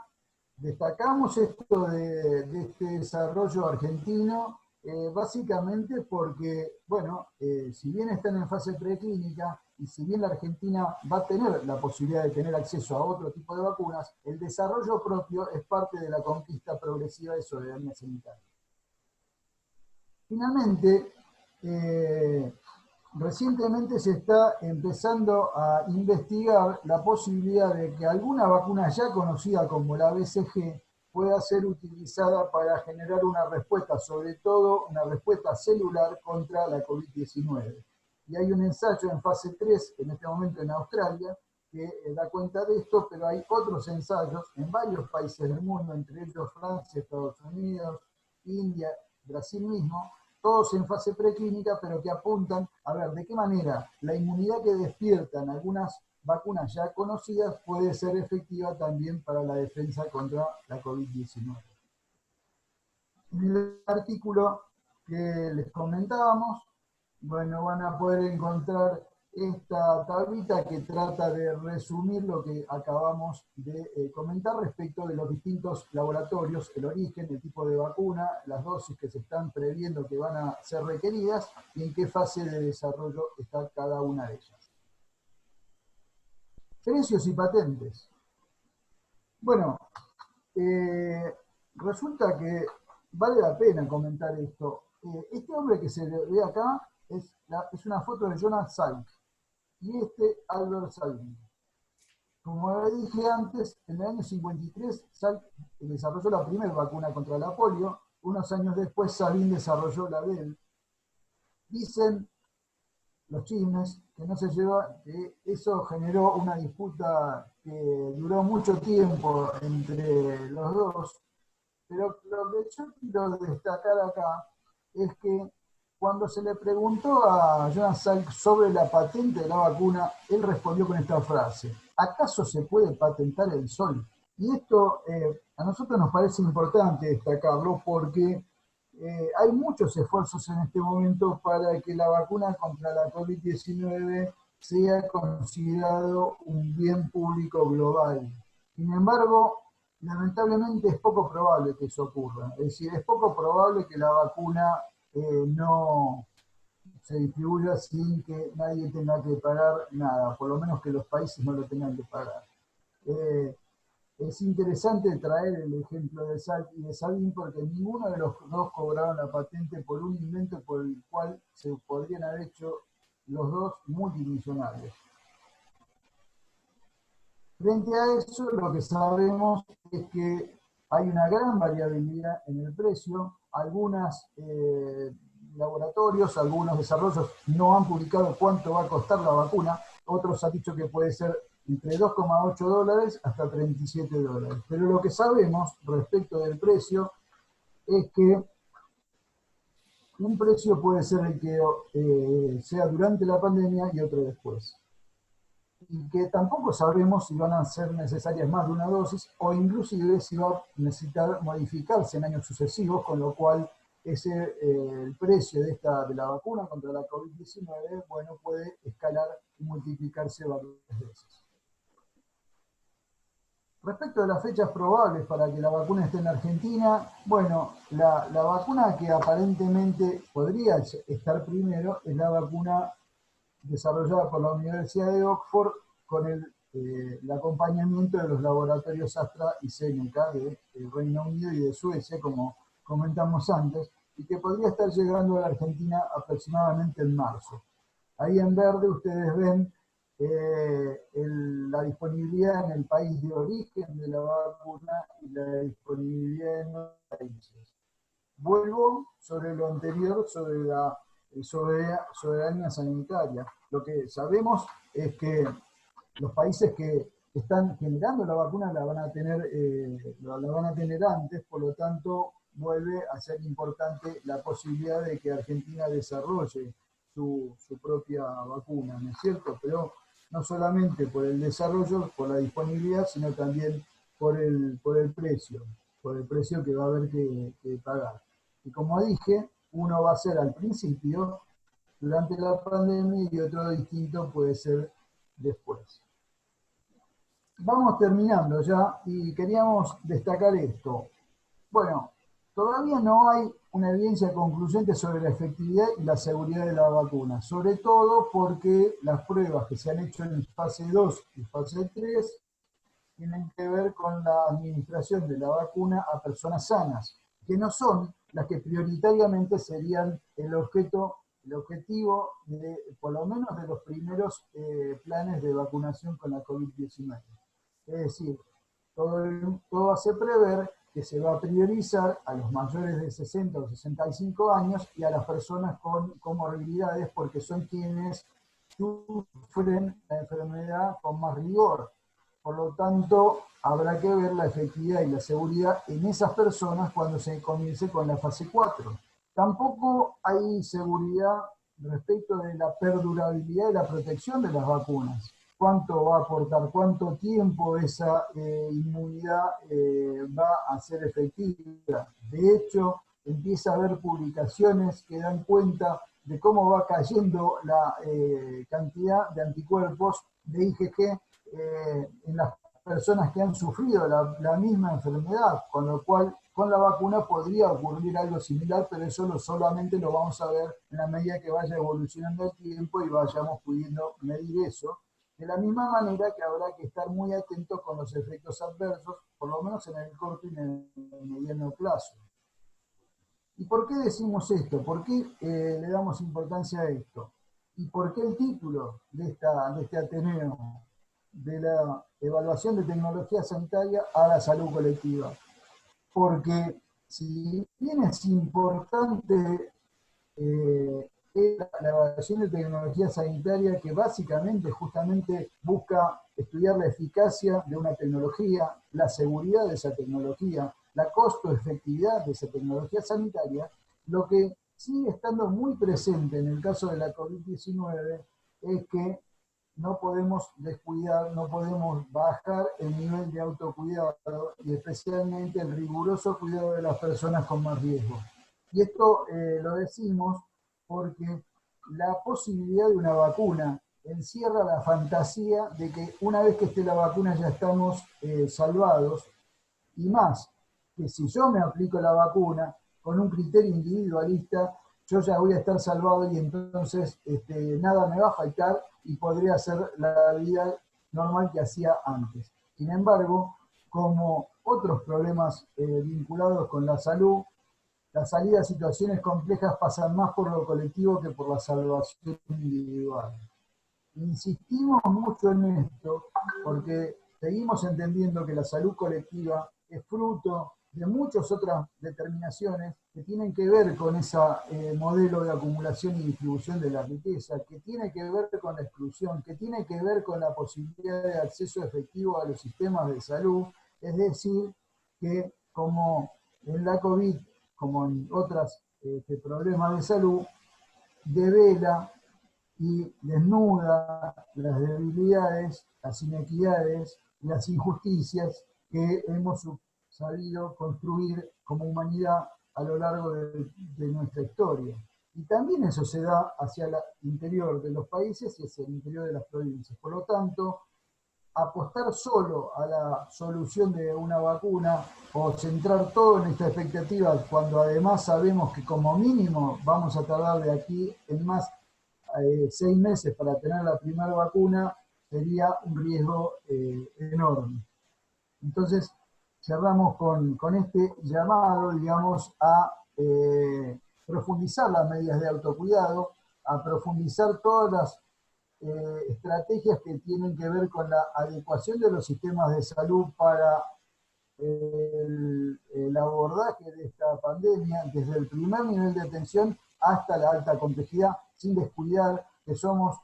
destacamos esto de este desarrollo argentino básicamente porque, bueno, si bien están en fase preclínica y si bien la Argentina va a tener la posibilidad de tener acceso a otro tipo de vacunas, el desarrollo propio es parte de la conquista progresiva de soberanía sanitaria. Finalmente, recientemente se está empezando a investigar la posibilidad de que alguna vacuna ya conocida como la BCG pueda ser utilizada para generar una respuesta, sobre todo una respuesta celular contra la COVID-19. Y hay un ensayo en fase 3 en este momento en Australia que da cuenta de esto, pero hay otros ensayos en varios países del mundo, entre ellos Francia, Estados Unidos, India, Brasil mismo, todos en fase preclínica, pero que apuntan a ver de qué manera la inmunidad que despiertan algunas vacunas ya conocidas puede ser efectiva también para la defensa contra la COVID-19. En el artículo que les comentábamos, bueno, van a poder encontrar esta tablita que trata de resumir lo que acabamos de comentar respecto de los distintos laboratorios, el origen, el tipo de vacuna, las dosis que se están previendo que van a ser requeridas y en qué fase de desarrollo está cada una de ellas. Precios y patentes. Bueno, resulta que vale la pena comentar esto. Este hombre que se ve acá es una foto de Jonas Salk y Albert Sabin. Como dije antes, en el año 53 Salk desarrolló la primera vacuna contra la polio. Unos años después Sabin desarrolló la de él. Dicen los chismes que no se lleva, que eso generó una disputa que duró mucho tiempo entre los dos, pero lo que yo quiero destacar acá es que cuando se le preguntó a Jonas Salk sobre la patente de la vacuna, él respondió con esta frase: ¿acaso se puede patentar el sol? Y esto a nosotros nos parece importante destacarlo porque hay muchos esfuerzos en este momento para que la vacuna contra la COVID-19 sea considerado un bien público global. Sin embargo, lamentablemente es poco probable que eso ocurra. Es decir, es poco probable que la vacuna no se distribuya sin que nadie tenga que pagar nada, por lo menos que los países no lo tengan que pagar. Es interesante traer el ejemplo de Salk y de Sabin porque ninguno de los dos cobraron la patente por un invento por el cual se podrían haber hecho los dos multimillonarios. Frente a eso, lo que sabemos es que hay una gran variabilidad en el precio. Algunos laboratorios, algunos desarrollos no han publicado cuánto va a costar la vacuna. Otros han dicho que puede ser entre $2,8 hasta $37. Pero lo que sabemos respecto del precio es que un precio puede ser el que sea durante la pandemia y otro después. Y que tampoco sabemos si van a ser necesarias más de una dosis o inclusive si va a necesitar modificarse en años sucesivos, con lo cual el precio de la vacuna contra la COVID-19, bueno, puede escalar y multiplicarse varias veces. Respecto a las fechas probables para que la vacuna esté en Argentina, bueno, la vacuna que aparentemente podría estar primero es la vacuna desarrollada por la Universidad de Oxford con el acompañamiento de los laboratorios Astra y Zeneca del Reino Unido y de Suecia, como comentamos antes, y que podría estar llegando a la Argentina aproximadamente en marzo. Ahí en verde ustedes ven la disponibilidad en el país de origen de la vacuna y la disponibilidad en los países. Vuelvo sobre lo anterior, sobre la soberanía sanitaria. Lo que sabemos es que los países que están generando la vacuna la van a tener antes, por lo tanto vuelve a ser importante la posibilidad de que Argentina desarrolle su propia vacuna, ¿no es cierto? Pero no solamente por el desarrollo, por la disponibilidad, sino también por el precio que va a haber que pagar. Y como dije, uno va a ser al principio, durante la pandemia, y otro distinto puede ser después. Vamos terminando ya, y queríamos destacar esto. Bueno, todavía no hay una evidencia concluyente sobre la efectividad y la seguridad de la vacuna, sobre todo porque las pruebas que se han hecho en fase 2 y fase 3 tienen que ver con la administración de la vacuna a personas sanas, que no son las que prioritariamente serían el objetivo de, por lo menos, de los primeros planes de vacunación con la COVID-19. Es decir, todo hace prever que se va a priorizar a los mayores de 60 o 65 años y a las personas con comorbilidades, porque son quienes sufren la enfermedad con más rigor. Por lo tanto, habrá que ver la efectividad y la seguridad en esas personas cuando se comience con la fase 4. Tampoco hay seguridad respecto de la perdurabilidad y la protección de las vacunas. Cuánto va a aportar, cuánto tiempo esa inmunidad va a ser efectiva. De hecho, empieza a haber publicaciones que dan cuenta de cómo va cayendo la cantidad de anticuerpos de IgG en las personas que han sufrido la misma enfermedad, con lo cual con la vacuna podría ocurrir algo similar, pero eso solamente lo vamos a ver en la medida que vaya evolucionando el tiempo y vayamos pudiendo medir eso. De la misma manera que habrá que estar muy atentos con los efectos adversos, por lo menos en el corto y en el mediano plazo. ¿Y por qué decimos esto? ¿Por qué le damos importancia a esto? ¿Y por qué el título de este Ateneo, de la evaluación de tecnología sanitaria a la salud colectiva? Porque si bien es importante la evaluación de tecnología sanitaria, que básicamente justamente busca estudiar la eficacia de una tecnología, la seguridad de esa tecnología, la costo-efectividad de esa tecnología sanitaria, lo que sigue estando muy presente en el caso de la COVID-19 es que no podemos descuidar, no podemos bajar el nivel de autocuidado y especialmente el riguroso cuidado de las personas con más riesgo. Y esto lo decimos porque la posibilidad de una vacuna encierra la fantasía de que una vez que esté la vacuna ya estamos salvados, y más, que si yo me aplico la vacuna con un criterio individualista, yo ya voy a estar salvado y entonces nada me va a faltar y podré hacer la vida normal que hacía antes. Sin embargo, como otros problemas vinculados con la salud, la salida a situaciones complejas pasan más por lo colectivo que por la salvación individual. Insistimos mucho en esto porque seguimos entendiendo que la salud colectiva es fruto de muchas otras determinaciones que tienen que ver con ese modelo de acumulación y distribución de la riqueza, que tiene que ver con la exclusión, que tiene que ver con la posibilidad de acceso efectivo a los sistemas de salud, es decir, que como en la COVID, como en otros problemas de salud, devela y desnuda las debilidades, las inequidades, las injusticias que hemos sabido construir como humanidad a lo largo de nuestra historia. Y también eso se da hacia el interior de los países y hacia el interior de las provincias. Por lo tanto, apostar solo a la solución de una vacuna o centrar todo en esta expectativa cuando además sabemos que como mínimo vamos a tardar de aquí en más 6 meses para tener la primera vacuna, sería un riesgo enorme. Entonces, cerramos con este llamado, digamos, a profundizar las medidas de autocuidado, a profundizar todas las estrategias que tienen que ver con la adecuación de los sistemas de salud para el abordaje de esta pandemia, desde el primer nivel de atención hasta la alta complejidad, sin descuidar que somos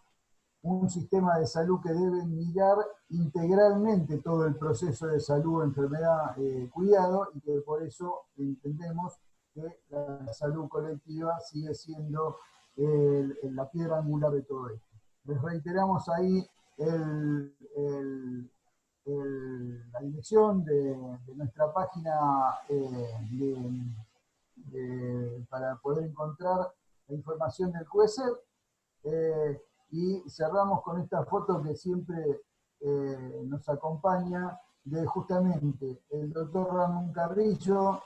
un sistema de salud que debe mirar integralmente todo el proceso de salud, enfermedad, cuidado, y que por eso entendemos que la salud colectiva sigue siendo la piedra angular de todo esto. Les reiteramos ahí la dirección de nuestra página para poder encontrar la información del QSEP. Y cerramos con esta foto que siempre nos acompaña de justamente el doctor Ramón Carrillo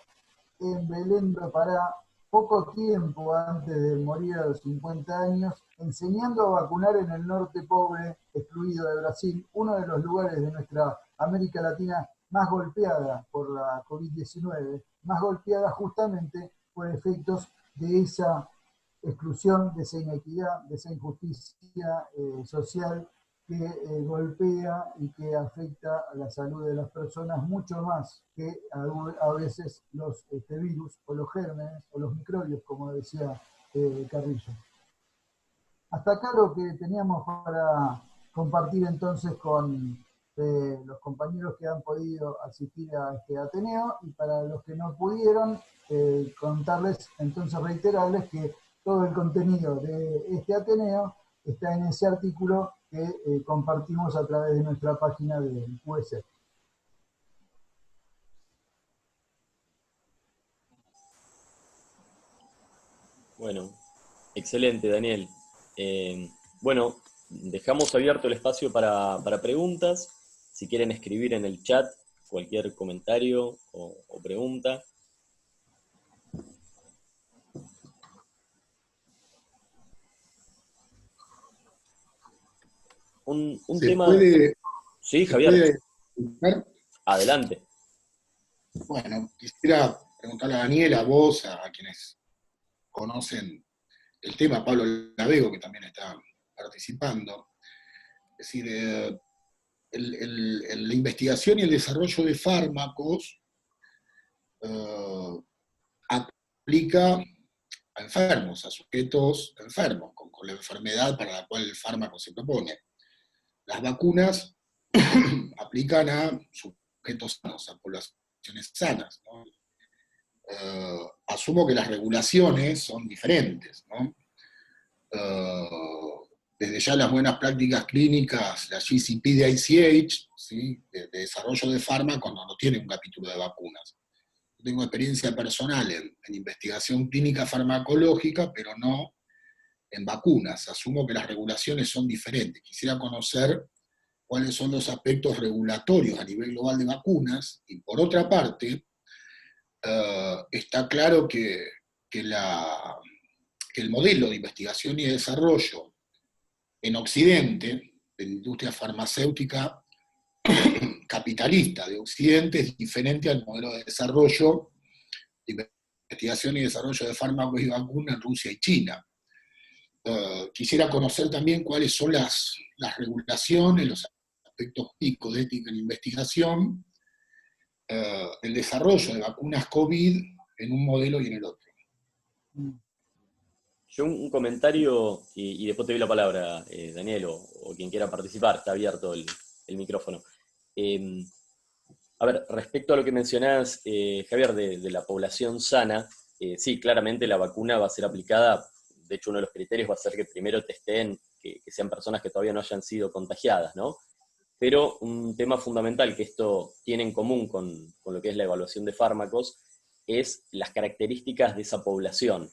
en Belén do Pará, poco tiempo antes de morir a los 50 años, enseñando a vacunar en el norte pobre, excluido de Brasil, uno de los lugares de nuestra América Latina más golpeada por la COVID-19, más golpeada justamente por efectos de esa exclusión, de esa inequidad, de esa injusticia social que golpea y que afecta a la salud de las personas mucho más que a veces los virus o los gérmenes o los microbios, como decía Carrillo. Hasta acá lo que teníamos para compartir entonces con los compañeros que han podido asistir a este Ateneo, y para los que no pudieron, contarles, entonces reiterarles que todo el contenido de este Ateneo está en ese artículo que compartimos a través de nuestra página de QSEP. Bueno, excelente, Daniel. Bueno, dejamos abierto el espacio para preguntas. Si quieren escribir en el chat cualquier comentario o pregunta. Un tema... Puede, sí, Javier. ¿Puede? Adelante. Bueno, quisiera preguntarle a Daniel, a vos, a quienes conocen el tema, a Pablo Lavego, que también está participando. Es decir, la investigación y el desarrollo de fármacos aplica a enfermos, a sujetos enfermos, con la enfermedad para la cual el fármaco se propone. Las vacunas aplican a sujetos sanos, a poblaciones sanas, ¿no? Asumo que las regulaciones son diferentes, ¿no? Desde ya las buenas prácticas clínicas, la GCP de ICH, ¿sí? de desarrollo de fármacos, no tiene un capítulo de vacunas. Yo tengo experiencia personal en investigación clínica farmacológica, pero no en vacunas. Asumo que las regulaciones son diferentes. Quisiera conocer cuáles son los aspectos regulatorios a nivel global de vacunas, y por otra parte, está claro que el modelo de investigación y desarrollo en Occidente, de la industria farmacéutica capitalista de Occidente, es diferente al modelo de desarrollo, de investigación y desarrollo de fármacos y vacunas en Rusia y China. Quisiera conocer también cuáles son las regulaciones, los aspectos éticos de ética en investigación, el desarrollo de vacunas COVID en un modelo y en el otro. Yo un comentario, y después te doy la palabra, Daniel, o quien quiera participar, está abierto el micrófono. A ver, respecto a lo que mencionás, Javier, de la población sana, sí, claramente la vacuna va a ser aplicada, de hecho uno de los criterios va a ser que primero testeen que sean personas que todavía no hayan sido contagiadas, ¿no? Pero un tema fundamental que esto tiene en común con lo que es la evaluación de fármacos es las características de esa población.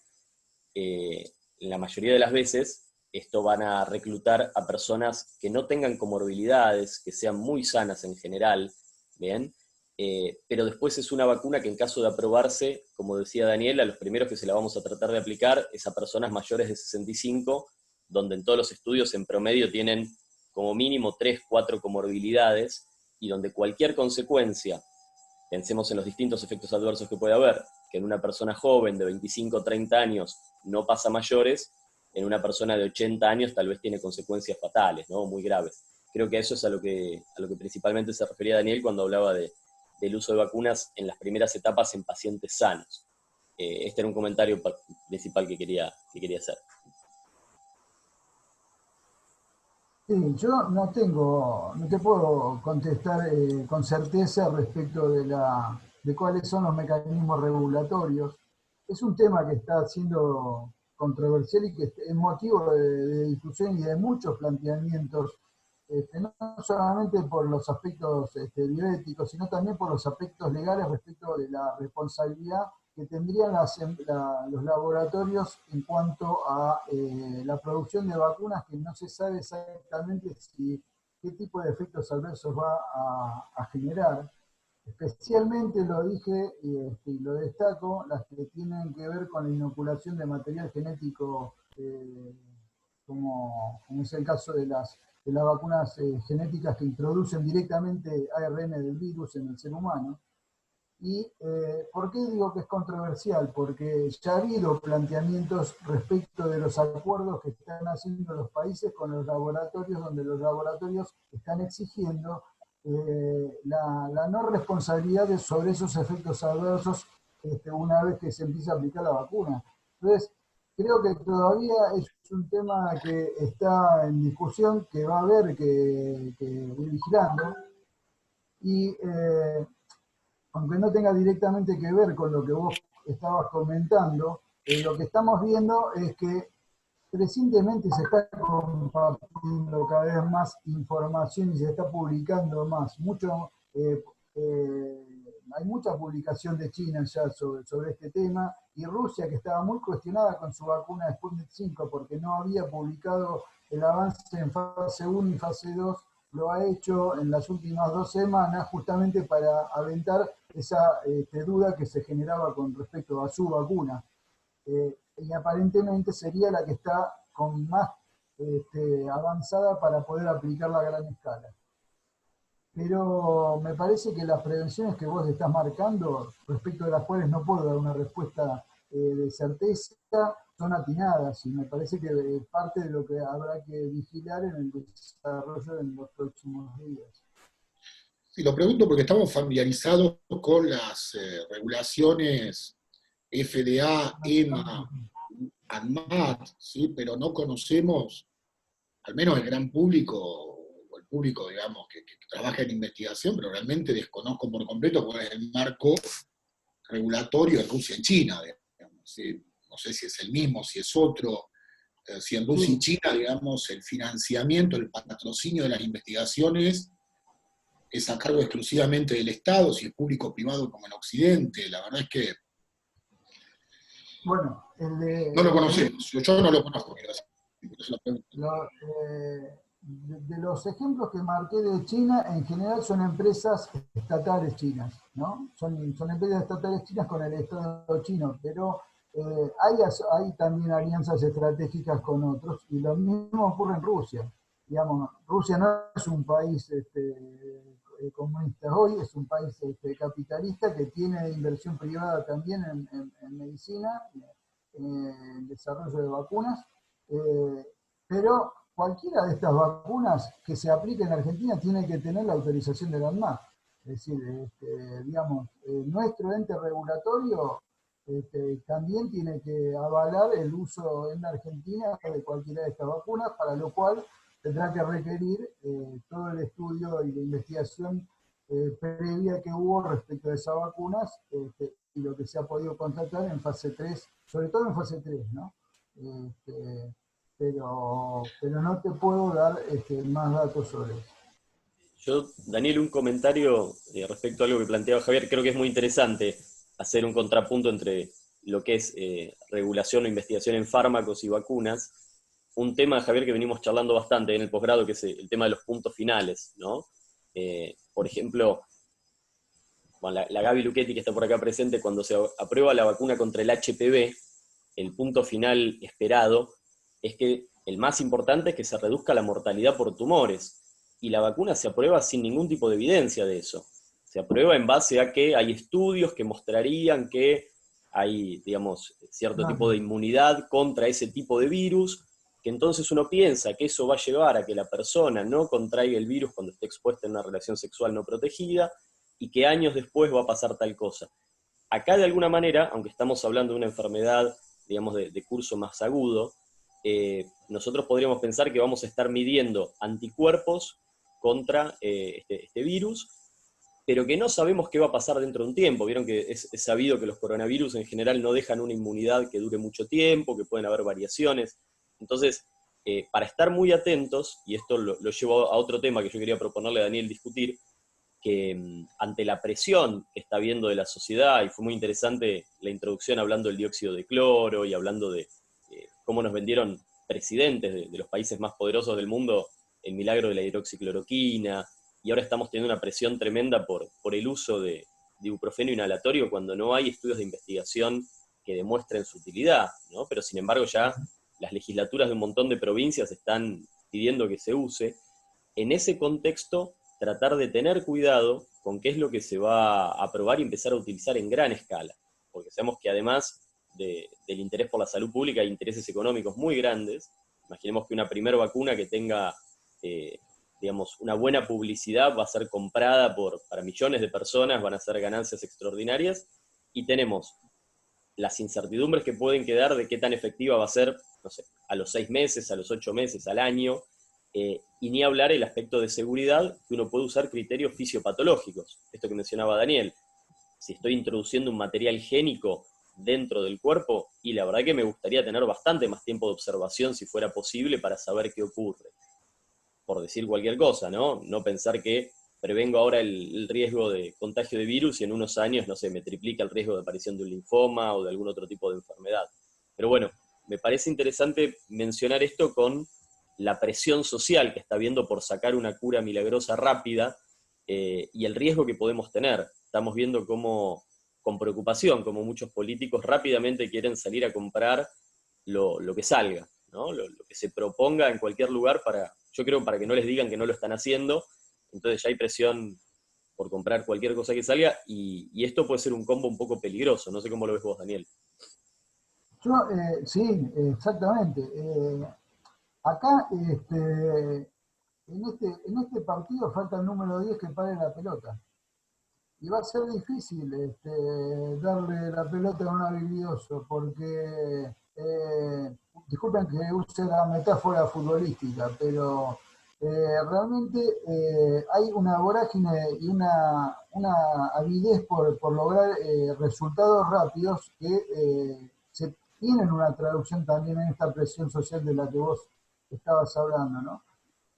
La mayoría de las veces, esto van a reclutar a personas que no tengan comorbilidades, que sean muy sanas en general, ¿bien? Pero después es una vacuna que en caso de aprobarse, como decía Daniela, los primeros que se la vamos a tratar de aplicar es a personas mayores de 65, donde en todos los estudios en promedio tienen como mínimo 3, 4 comorbilidades, y donde cualquier consecuencia, pensemos en los distintos efectos adversos que puede haber, que en una persona joven de 25 o 30 años no pasa mayores, en una persona de 80 años tal vez tiene consecuencias fatales, ¿no? Muy graves. Creo que eso es a lo que principalmente se refería Daniel cuando hablaba del uso de vacunas en las primeras etapas en pacientes sanos. Este era un comentario principal que quería hacer. Sí, yo no te puedo contestar con certeza respecto de cuáles son los mecanismos regulatorios. Es un tema que está siendo controversial y que es motivo de discusión y de muchos planteamientos, no solamente por los aspectos bioéticos, sino también por los aspectos legales respecto de la responsabilidad que tendrían los laboratorios en cuanto a la producción de vacunas, que no se sabe exactamente qué tipo de efectos adversos va a generar. Especialmente lo dije y lo destaco, las que tienen que ver con la inoculación de material genético, como es el caso de las vacunas genéticas que introducen directamente ARN del virus en el ser humano. ¿Y por qué digo que es controversial? Porque ya ha habido planteamientos respecto de los acuerdos que están haciendo los países con los laboratorios, donde los laboratorios están exigiendo la no responsabilidad sobre esos efectos adversos una vez que se empieza a aplicar la vacuna. Entonces, creo que todavía es un tema que está en discusión, que va a haber que ir vigilando. Y aunque no tenga directamente que ver con lo que vos estabas comentando, lo que estamos viendo es que recientemente se está compartiendo cada vez más información y se está publicando más. Hay mucha publicación de China ya sobre este tema, y Rusia, que estaba muy cuestionada con su vacuna Sputnik 5 porque no había publicado el avance en fase 1 y fase 2, lo ha hecho en las últimas 2 semanas justamente para aventar esa duda que se generaba con respecto a su vacuna. Y aparentemente sería la que está con más avanzada para poder aplicarla a gran escala. Pero me parece que las prevenciones que vos estás marcando, respecto de las cuales no puedo dar una respuesta de certeza, son atinadas, y me parece que parte de lo que habrá que vigilar en el desarrollo en los próximos días. Sí, lo pregunto porque estamos familiarizados con las regulaciones FDA, EMA, ANMAT, ¿sí? Pero no conocemos, al menos el gran público, o el público, digamos, que trabaja en investigación, pero realmente desconozco por completo cuál es el marco regulatorio en Rusia y China, digamos, ¿sí? No sé si es el mismo, si es otro, si en Rusia y China, digamos, el financiamiento, el patrocinio de las investigaciones es a cargo exclusivamente del Estado, si es público o privado como en Occidente. La verdad es que bueno, no lo conocemos, yo no lo conozco. De los ejemplos que marqué de China, en general son empresas estatales chinas, ¿no? Son empresas estatales chinas con el Estado chino, pero hay también alianzas estratégicas con otros, y lo mismo ocurre en Rusia. Digamos, Rusia no es un país comunista hoy, es un país capitalista que tiene inversión privada también en medicina, en desarrollo de vacunas, pero cualquiera de estas vacunas que se aplique en Argentina tiene que tener la autorización de la ANMAT. Es decir, digamos, nuestro ente regulatorio también tiene que avalar el uso en la Argentina de cualquiera de estas vacunas, para lo cual tendrá que requerir todo el estudio y la investigación previa que hubo respecto a esas vacunas, y lo que se ha podido contratar en fase 3, sobre todo en fase 3, ¿no? Pero no te puedo dar más datos sobre eso. Yo, Daniel, un comentario respecto a algo que planteaba Javier, creo que es muy interesante. hacer un contrapunto entre lo que es regulación o investigación en fármacos y vacunas, un tema, Javier, que venimos charlando bastante en el posgrado, que es el tema de los puntos finales, ¿no? Por ejemplo, bueno, la Gaby Luchetti, que está por acá presente, cuando se aprueba la vacuna contra el HPV, el punto final esperado es que el más importante es que se reduzca la mortalidad por tumores, y la vacuna se aprueba sin ningún tipo de evidencia de eso. Se aprueba en base a que hay estudios que mostrarían que hay, digamos, cierto tipo de inmunidad contra ese tipo de virus, que entonces uno piensa que eso va a llevar a que la persona no contraiga el virus cuando esté expuesta en una relación sexual no protegida, y que años después va a pasar tal cosa. Acá, de alguna manera, aunque estamos hablando de una enfermedad, digamos, de curso más agudo, nosotros podríamos pensar que vamos a estar midiendo anticuerpos contra este virus, pero que no sabemos qué va a pasar dentro de un tiempo. Vieron que es sabido que los coronavirus en general no dejan una inmunidad que dure mucho tiempo, que pueden haber variaciones. Entonces, para estar muy atentos, y esto lo llevo a otro tema que yo quería proponerle a Daniel discutir, que ante la presión que está habiendo de la sociedad, y fue muy interesante la introducción hablando del dióxido de cloro y hablando de cómo nos vendieron presidentes de los países más poderosos del mundo el milagro de la hidroxicloroquina, y ahora estamos teniendo una presión tremenda por el uso de ibuprofeno inhalatorio cuando no hay estudios de investigación que demuestren su utilidad, ¿no? Pero sin embargo ya las legislaturas de un montón de provincias están pidiendo que se use. En ese contexto, tratar de tener cuidado con qué es lo que se va a aprobar y empezar a utilizar en gran escala, porque sabemos que además del interés por la salud pública hay intereses económicos muy grandes. Imaginemos que una primera vacuna que tenga, digamos, una buena publicidad va a ser comprada para millones de personas, van a ser ganancias extraordinarias, y tenemos las incertidumbres que pueden quedar de qué tan efectiva va a ser, no sé, a los 6 meses, a los 8 meses, al año, y ni hablar el aspecto de seguridad, que uno puede usar criterios fisiopatológicos. Esto que mencionaba Daniel, si estoy introduciendo un material génico dentro del cuerpo, y la verdad que me gustaría tener bastante más tiempo de observación si fuera posible para saber qué ocurre. Por decir cualquier cosa, ¿no? No pensar que prevengo ahora el riesgo de contagio de virus y en unos años, no sé, me triplica el riesgo de aparición de un linfoma o de algún otro tipo de enfermedad. Pero bueno, me parece interesante mencionar esto con la presión social que está habiendo por sacar una cura milagrosa rápida, y el riesgo que podemos tener. Estamos viendo cómo, con preocupación, como muchos políticos rápidamente quieren salir a comprar lo que salga, ¿no? Lo que se proponga en cualquier lugar yo creo para que no les digan que no lo están haciendo. Entonces ya hay presión por comprar cualquier cosa que salga, y esto puede ser un combo un poco peligroso. No sé cómo lo ves vos, Daniel. Sí, exactamente. Acá, en este partido falta el número 10 que pare la pelota. Y va a ser difícil darle la pelota a un habilidoso, porque, disculpen que use la metáfora futbolística, pero realmente hay una vorágine y una avidez por lograr resultados rápidos que se tienen una traducción también en esta presión social de la que vos estabas hablando, ¿no?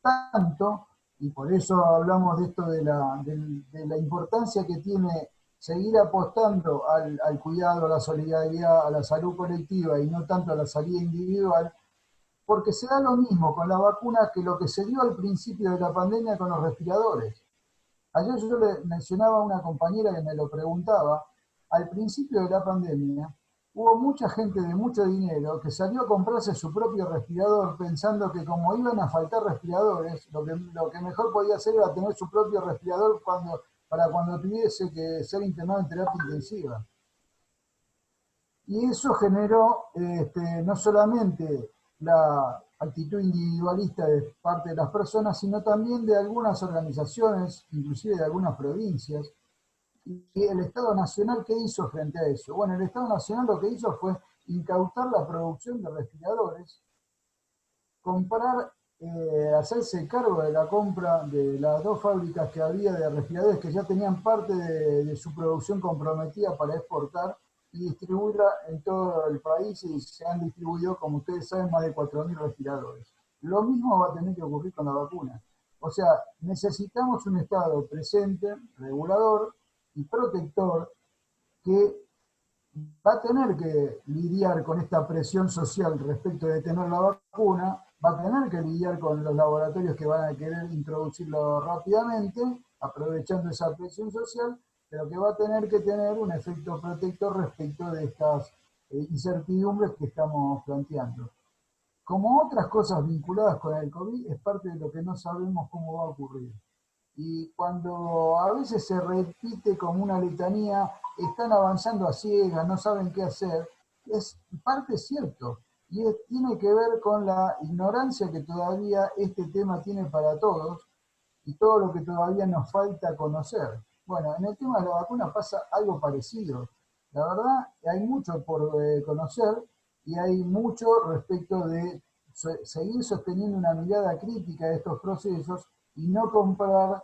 Tanto, y por eso hablamos de esto de la importancia que tiene seguir apostando al cuidado, a la solidaridad, a la salud colectiva y no tanto a la salida individual, porque se da lo mismo con la vacuna que lo que se dio al principio de la pandemia con los respiradores. Ayer yo le mencionaba a una compañera que me lo preguntaba, al principio de la pandemia hubo mucha gente de mucho dinero que salió a comprarse su propio respirador pensando que como iban a faltar respiradores, lo que mejor podía hacer era tener su propio respirador para cuando tuviese que ser internado en terapia intensiva. Y eso generó no solamente la actitud individualista de parte de las personas, sino también de algunas organizaciones, inclusive de algunas provincias. ¿Y el Estado Nacional qué hizo frente a eso? Bueno, el Estado Nacional lo que hizo fue incautar la producción de respiradores, comprar, hacerse cargo de la compra de las 2 fábricas que había de respiradores que ya tenían parte de su producción comprometida para exportar, y distribuirla en todo el país, y se han distribuido, como ustedes saben, más de 4.000 respiradores. Lo mismo va a tener que ocurrir con la vacuna. O sea, necesitamos un Estado presente, regulador y protector, que va a tener que lidiar con esta presión social respecto de tener la vacuna, va a tener que lidiar con los laboratorios que van a querer introducirlo rápidamente, aprovechando esa presión social, pero que va a tener que tener un efecto protector respecto de estas incertidumbres que estamos planteando. Como otras cosas vinculadas con el COVID, es parte de lo que no sabemos cómo va a ocurrir. Y cuando a veces se repite como una letanía, están avanzando a ciegas, no saben qué hacer, es parte cierto. Y tiene que ver con la ignorancia que todavía este tema tiene para todos y todo lo que todavía nos falta conocer. Bueno, en el tema de la vacuna pasa algo parecido. La verdad, hay mucho por conocer y hay mucho respecto de seguir sosteniendo una mirada crítica de estos procesos y no comprar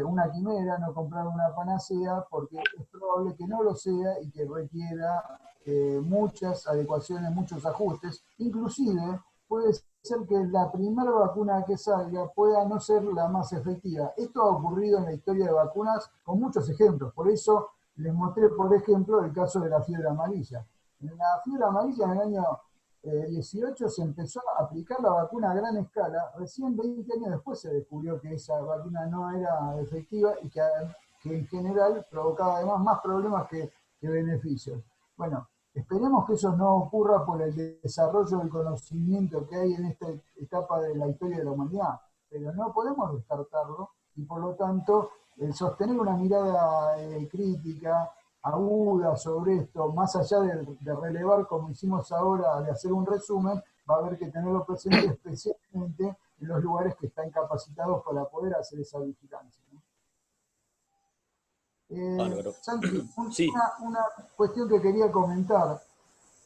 una quimera, no comprar una panacea, porque es probable que no lo sea y que requiera muchas adecuaciones, muchos ajustes. Inclusive puede ser que la primera vacuna que salga pueda no ser la más efectiva. Esto ha ocurrido en la historia de vacunas con muchos ejemplos. Por eso les mostré, por ejemplo, el caso de la fiebre amarilla. En la fiebre amarilla, en el año 18 se empezó a aplicar la vacuna a gran escala, recién 20 años después se descubrió que esa vacuna no era efectiva y que en general provocaba además más problemas que beneficios. Bueno, esperemos que eso no ocurra por el desarrollo del conocimiento que hay en esta etapa de la historia de la humanidad, pero no podemos descartarlo y por lo tanto el sostener una mirada crítica, aguda sobre esto, más allá de relevar como hicimos ahora, de hacer un resumen, va a haber que tenerlo presente especialmente en los lugares que están capacitados para poder hacer esa vigilancia, ¿no? Santi, Sí. una cuestión que quería comentar,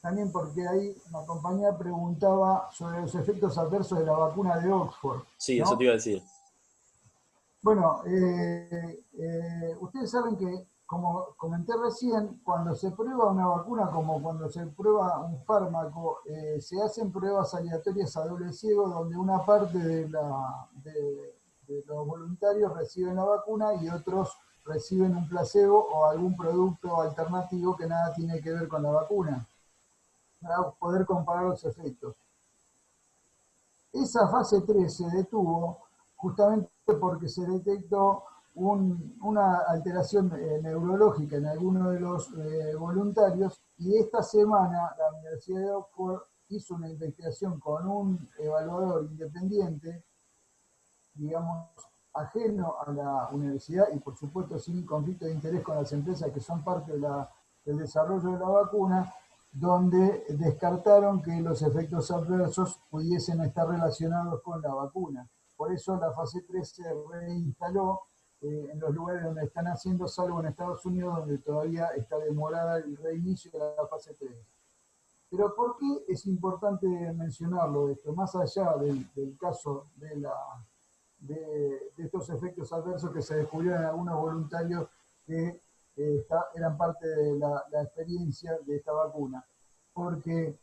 también porque ahí una compañera preguntaba sobre los efectos adversos de la vacuna de Oxford. Sí, ¿no? eso te iba a decir. Bueno, ustedes saben que, como comenté recién, cuando se prueba una vacuna, como cuando se prueba un fármaco, se hacen pruebas aleatorias a doble ciego, donde una parte de los voluntarios reciben la vacuna y otros reciben un placebo o algún producto alternativo que nada tiene que ver con la vacuna, para poder comparar los efectos. Esa fase 3 se detuvo justamente porque se detectó una alteración neurológica en alguno de los voluntarios y esta semana la Universidad de Oxford hizo una investigación con un evaluador independiente, digamos, ajeno a la universidad y por supuesto sin conflicto de interés con las empresas que son parte del desarrollo de la vacuna, donde descartaron que los efectos adversos pudiesen estar relacionados con la vacuna. Por eso la fase 3 se reinstaló en los lugares donde están haciendo, salvo en Estados Unidos, donde todavía está demorada el reinicio de la fase 3. Pero ¿por qué es importante mencionarlo esto? Más allá del caso de estos efectos adversos que se descubrieron en algunos voluntarios que eran parte de la experiencia de esta vacuna, porque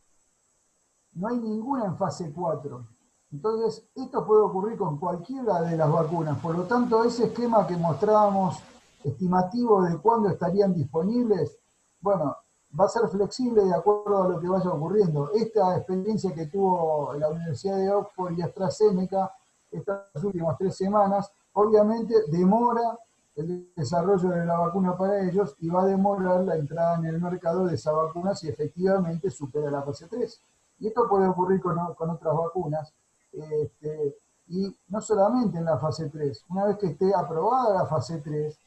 no hay ninguna en fase 4. Entonces, esto puede ocurrir con cualquiera de las vacunas. Por lo tanto, ese esquema que mostrábamos estimativo de cuándo estarían disponibles, bueno, va a ser flexible de acuerdo a lo que vaya ocurriendo. Esta experiencia que tuvo la Universidad de Oxford y AstraZeneca estas últimas 3 semanas, obviamente demora el desarrollo de la vacuna para ellos y va a demorar la entrada en el mercado de esa vacuna si efectivamente supera la fase 3. Y esto puede ocurrir con otras vacunas, y no solamente en la fase 3. Una vez que esté aprobada la fase 3,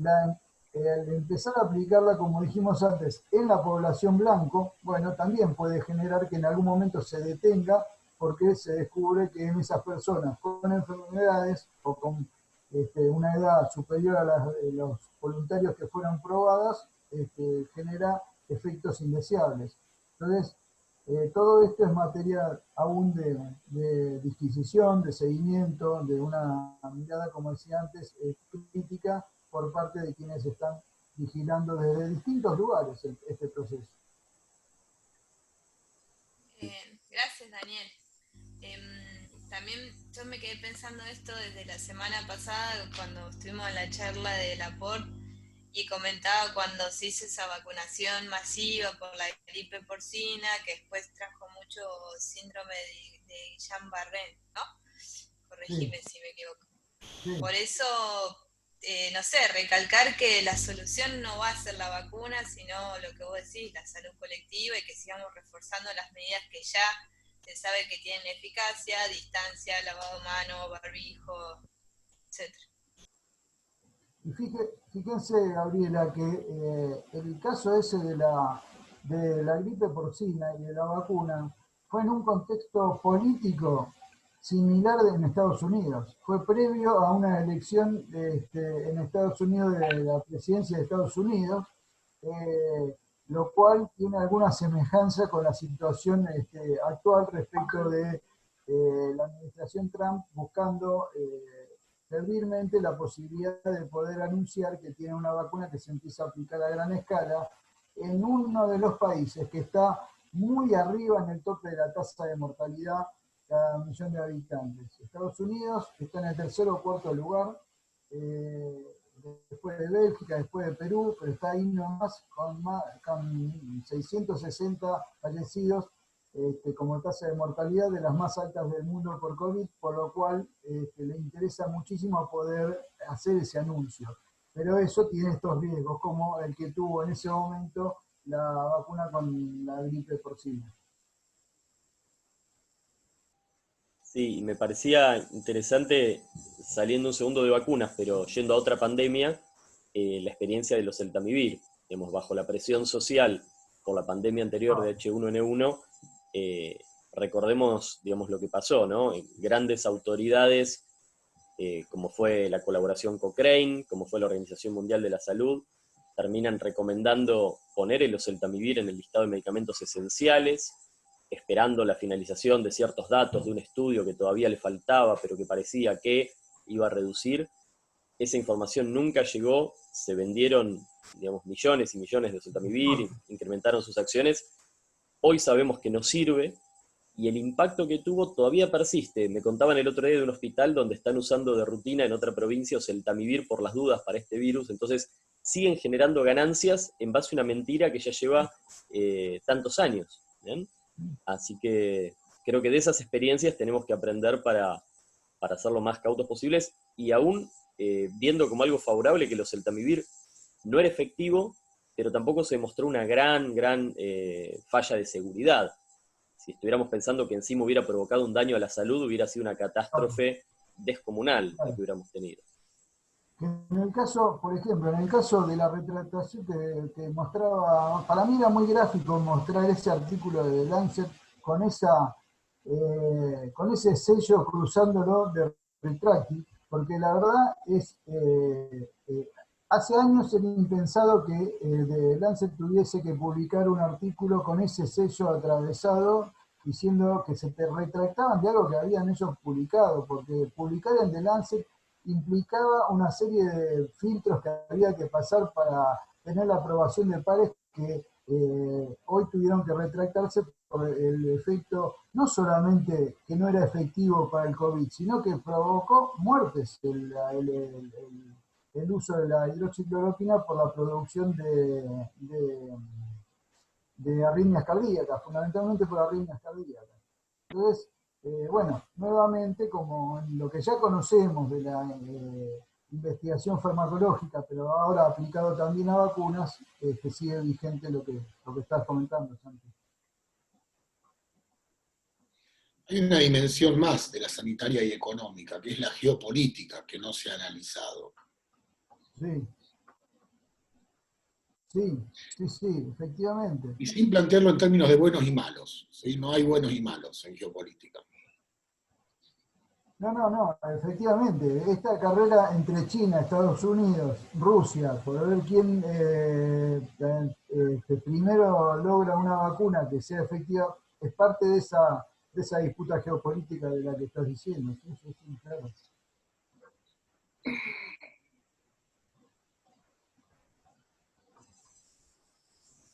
al empezar a aplicarla, como dijimos antes, en la población blanco, bueno, también puede generar que en algún momento se detenga porque se descubre que en esas personas con enfermedades o con una edad superior a los voluntarios que fueron probadas, genera efectos indeseables. Entonces, todo esto es materia aún de disquisición, de seguimiento, de una mirada, como decía antes, crítica por parte de quienes están vigilando desde distintos lugares este proceso. Gracias, Daniel. También yo me quedé pensando esto desde la semana pasada cuando estuvimos en la charla de la POR y comentaba cuando se hizo esa vacunación masiva por la gripe porcina, que después trajo mucho síndrome de Guillain-Barré, ¿no? Corregime si me equivoco. Sí. Por eso, no sé, recalcar que la solución no va a ser la vacuna, sino lo que vos decís, la salud colectiva, y que sigamos reforzando las medidas que ya se sabe que tienen eficacia: distancia, lavado de mano, barbijo, etc. Y fíjense, Gabriela, que el caso ese de la gripe porcina y de la vacuna fue en un contexto político similar en Estados Unidos. Fue previo a una elección en Estados Unidos de la presidencia de Estados Unidos, lo cual tiene alguna semejanza con la situación actual respecto de la administración Trump buscando fervirmente la posibilidad de poder anunciar que tiene una vacuna que se empieza a aplicar a gran escala en uno de los países que está muy arriba en el tope de la tasa de mortalidad cada millón de habitantes. Estados Unidos está en el tercer o cuarto lugar, después de Bélgica, después de Perú, pero está ahí nomás con 660 fallecidos como tasa de mortalidad de las más altas del mundo por COVID, por lo cual le interesa muchísimo poder hacer ese anuncio. Pero eso tiene estos riesgos, como el que tuvo en ese momento la vacuna con la gripe porcina. Sí, me parecía interesante, saliendo un segundo de vacunas, pero yendo a otra pandemia, la experiencia de los Celtamivir. Digamos, bajo la presión social por la pandemia anterior de H1N1, recordemos, digamos, lo que pasó, ¿no? Grandes autoridades, como fue la colaboración Cochrane, como fue la Organización Mundial de la Salud, terminan recomendando poner el oseltamivir en el listado de medicamentos esenciales, esperando la finalización de ciertos datos de un estudio que todavía le faltaba, pero que parecía que iba a reducir. Esa información nunca llegó, se vendieron, digamos, millones y millones de oseltamivir, incrementaron sus acciones. Hoy sabemos que no sirve, y el impacto que tuvo todavía persiste. Me contaban el otro día de un hospital donde están usando de rutina en otra provincia oseltamivir por las dudas para este virus, entonces siguen generando ganancias en base a una mentira que ya lleva tantos años. ¿Bien? Así que creo que de esas experiencias tenemos que aprender para ser lo más cautos posibles, y aún viendo como algo favorable que el oseltamivir no era efectivo, pero tampoco se demostró una gran falla de seguridad. Si estuviéramos pensando que encima hubiera provocado un daño a la salud, hubiera sido una catástrofe descomunal la que hubiéramos tenido. En el caso, por ejemplo, en el caso de la retratación que mostraba, para mí era muy gráfico mostrar ese artículo de The Lancet con ese sello cruzándolo de retracti, porque la verdad es, hace años era impensado que The Lancet tuviese que publicar un artículo con ese sello atravesado diciendo que se retractaban de algo que habían ellos publicado, porque publicar en The Lancet implicaba una serie de filtros que había que pasar para tener la aprobación de pares que hoy tuvieron que retractarse por el efecto, no solamente que no era efectivo para el COVID, sino que provocó muertes el uso de la hidroxicloroquina por la producción de arritmias cardíacas, fundamentalmente por arritmias cardíacas. Entonces, bueno, nuevamente, como en lo que ya conocemos de la investigación farmacológica, pero ahora aplicado también a vacunas, sigue vigente lo que estás comentando, Santi. Hay una dimensión más de la sanitaria y económica, que es la geopolítica, que no se ha analizado. Sí, efectivamente. Y sin plantearlo en términos de buenos y malos, ¿sí? No hay buenos y malos en geopolítica. No, efectivamente. Esta carrera entre China, Estados Unidos, Rusia, por ver quién primero logra una vacuna que sea efectiva, es parte de esa disputa geopolítica de la que estás diciendo. Sí, claro.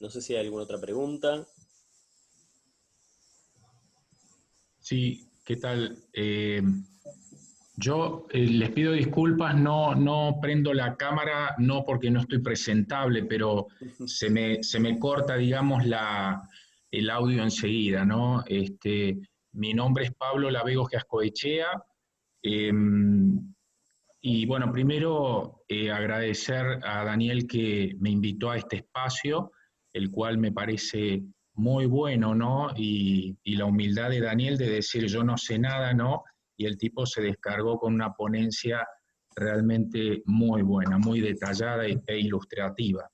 No sé si hay alguna otra pregunta. Sí, ¿qué tal? Yo les pido disculpas, no prendo la cámara, no porque no estoy presentable, pero se me corta, digamos, el audio enseguida, ¿no? Mi nombre es Pablo Lavegos Gascoechea, eh, y bueno, primero agradecer a Daniel que me invitó a este espacio, el cual me parece muy bueno, ¿no? Y la humildad de Daniel de decir yo no sé nada, ¿no? Y el tipo se descargó con una ponencia realmente muy buena, muy detallada e ilustrativa.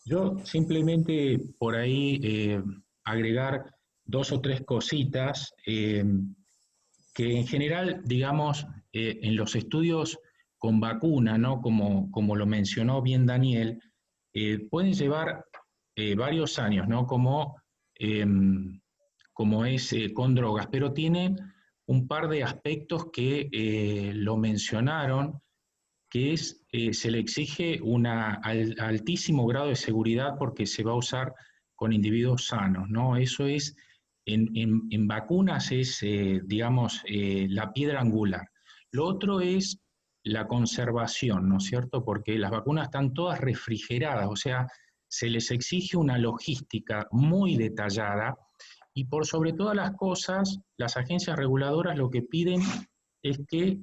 Yo simplemente por ahí agregar dos o tres cositas que en general, digamos, en los estudios con vacuna, ¿no? Como lo mencionó bien Daniel, pueden llevar varios años, ¿no? Como es con drogas, pero tienen un par de aspectos que lo mencionaron, que es, se le exige un altísimo grado de seguridad porque se va a usar con individuos sanos, ¿no? Eso es, en vacunas es, digamos, la piedra angular. Lo otro es la conservación, ¿no es cierto? Porque las vacunas están todas refrigeradas, o sea, se les exige una logística muy detallada y por sobre todas las cosas, las agencias reguladoras lo que piden es que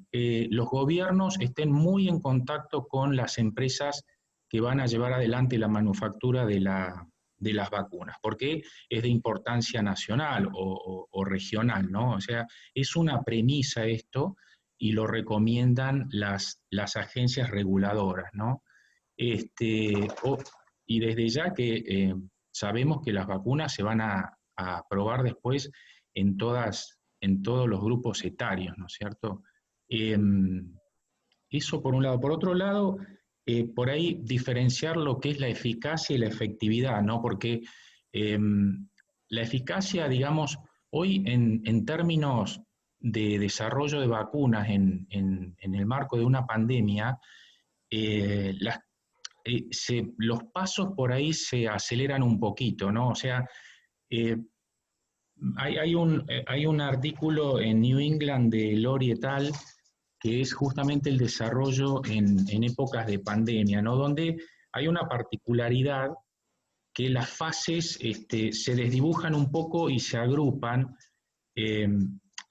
los gobiernos estén muy en contacto con las empresas que van a llevar adelante la manufactura de las vacunas, porque es de importancia nacional o regional, ¿no? O sea, es una premisa esto y lo recomiendan las agencias reguladoras, ¿no? Y desde ya que sabemos que las vacunas se van a probar después en todos los grupos etarios, ¿no es cierto? Eh, Eso por un lado. Por otro lado, por ahí diferenciar lo que es la eficacia y la efectividad, ¿no? Porque eh, la eficacia, digamos, hoy en términos de desarrollo de vacunas en el marco de una pandemia, eh, las los pasos por ahí se aceleran un poquito, ¿no? O sea, eh, hay un artículo en New England de Lori et al. Que es justamente el desarrollo en épocas de pandemia, ¿no? Donde hay una particularidad que las fases se desdibujan un poco y se agrupan. Eh,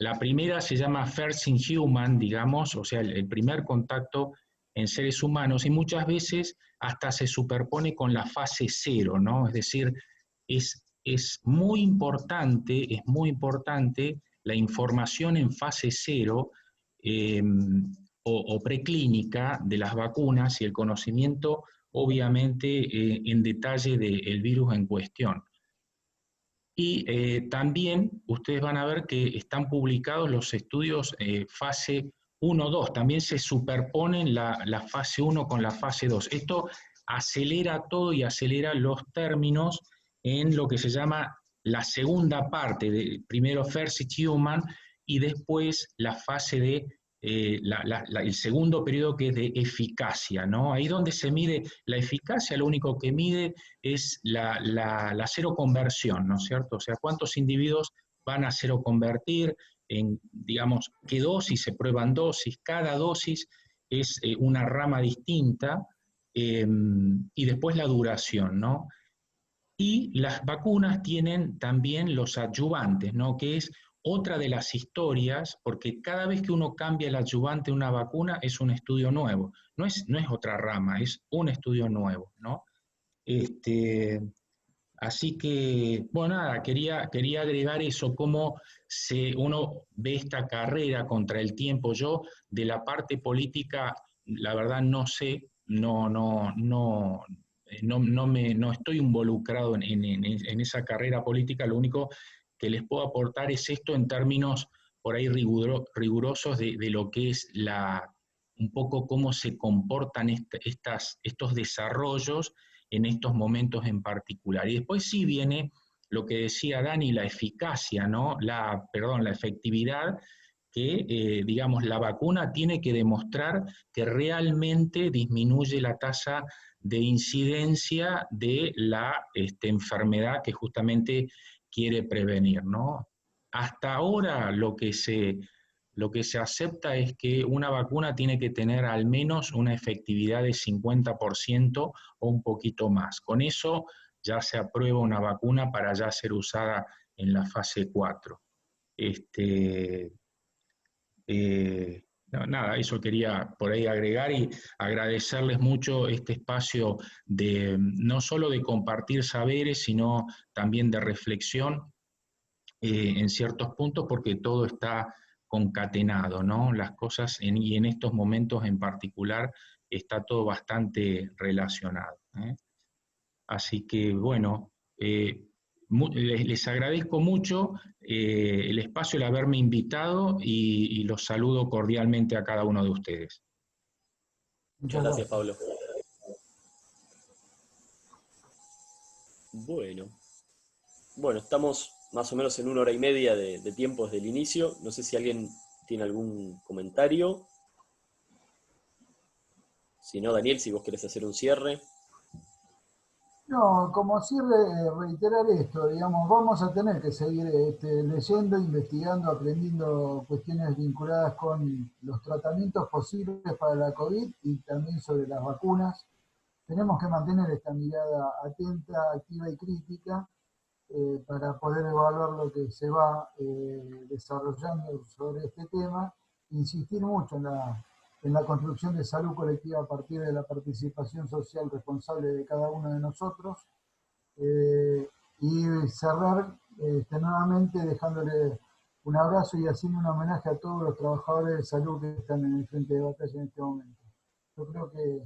la primera se llama First in Human, digamos, o sea, el primer contacto en seres humanos, y muchas veces hasta se superpone con la fase cero, ¿no? Es decir, es muy importante la información en fase cero eh, o preclínica de las vacunas y el conocimiento, obviamente, en detalle del virus en cuestión. Y también ustedes van a ver que están publicados los estudios fase 1-2, también se superponen la fase 1 con la fase 2. Esto acelera todo y acelera los términos en lo que se llama la segunda parte, primero First in Human y después la fase de el segundo periodo que es de eficacia, ¿no? Ahí donde se mide la eficacia, lo único que mide es la seroconversión, ¿no es cierto? O sea, cuántos individuos van a seroconvertir, en, digamos, qué dosis se prueban dosis, cada dosis es una rama distinta, y después la duración, ¿no? Y las vacunas tienen también los adyuvantes, ¿no? Que es otra de las historias, porque cada vez que uno cambia el adyuvante de una vacuna es un estudio nuevo. No es otra rama, es un estudio nuevo, ¿no? Así que, bueno, nada, quería agregar eso, cómo uno ve esta carrera contra el tiempo. Yo, de la parte política, la verdad no sé, no estoy involucrado en esa carrera política, lo único que les puedo aportar es esto en términos por ahí rigurosos de lo que es un poco cómo se comportan estos desarrollos en estos momentos en particular. Y después sí viene lo que decía Dani, la eficacia, ¿no? La efectividad, que, digamos, la vacuna tiene que demostrar que realmente disminuye la tasa de incidencia de la enfermedad que justamente quiere prevenir, ¿no? Hasta ahora lo que se lo que se acepta es que una vacuna tiene que tener al menos una efectividad de 50% o un poquito más. Con eso ya se aprueba una vacuna para ya ser usada en la fase 4. Nada, eso quería por ahí agregar y agradecerles mucho este espacio de no solo de compartir saberes, sino también de reflexión en ciertos puntos, porque todo está concatenado, ¿no? Las cosas, y en estos momentos en particular, está todo bastante relacionado, ¿eh? Así que, bueno, les agradezco mucho el espacio, el haberme invitado y los saludo cordialmente a cada uno de ustedes. Muchas gracias, Pablo. Bueno, estamos más o menos en 1 hora y media de tiempo desde el inicio. No sé si alguien tiene algún comentario. Si no, Daniel, si vos querés hacer un cierre. No, como cierre, reiterar esto, digamos, vamos a tener que seguir leyendo, investigando, aprendiendo cuestiones vinculadas con los tratamientos posibles para la COVID y también sobre las vacunas. Tenemos que mantener esta mirada atenta, activa y crítica para poder evaluar lo que se va desarrollando sobre este tema, insistir mucho en la construcción de salud colectiva a partir de la participación social responsable de cada uno de nosotros, y cerrar nuevamente dejándole un abrazo y haciendo un homenaje a todos los trabajadores de salud que están en el frente de batalla en este momento. Yo creo que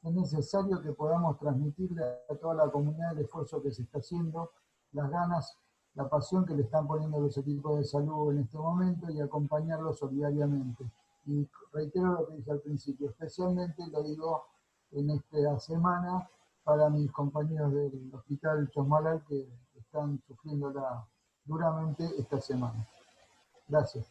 es necesario que podamos transmitirle a toda la comunidad el esfuerzo que se está haciendo, las ganas, la pasión que le están poniendo los equipos de salud en este momento y acompañarlos solidariamente. Y reitero lo que dije al principio, especialmente lo digo en esta semana para mis compañeros del Hospital Chosmalal que están sufriendo duramente esta semana. Gracias.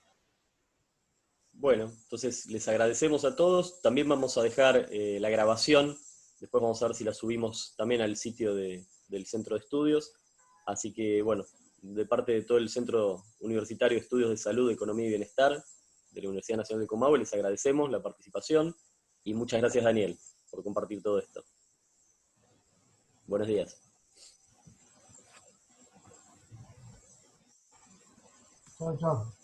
Bueno, entonces les agradecemos a todos. También vamos a dejar la grabación. Después vamos a ver si la subimos también al sitio del Centro de Estudios. Así que, bueno, de parte de todo el Centro Universitario de Estudios de Salud, Economía y Bienestar de la Universidad Nacional de Comahue, les agradecemos la participación y muchas gracias, Daniel, por compartir todo esto. Buenos días. Chao, chao.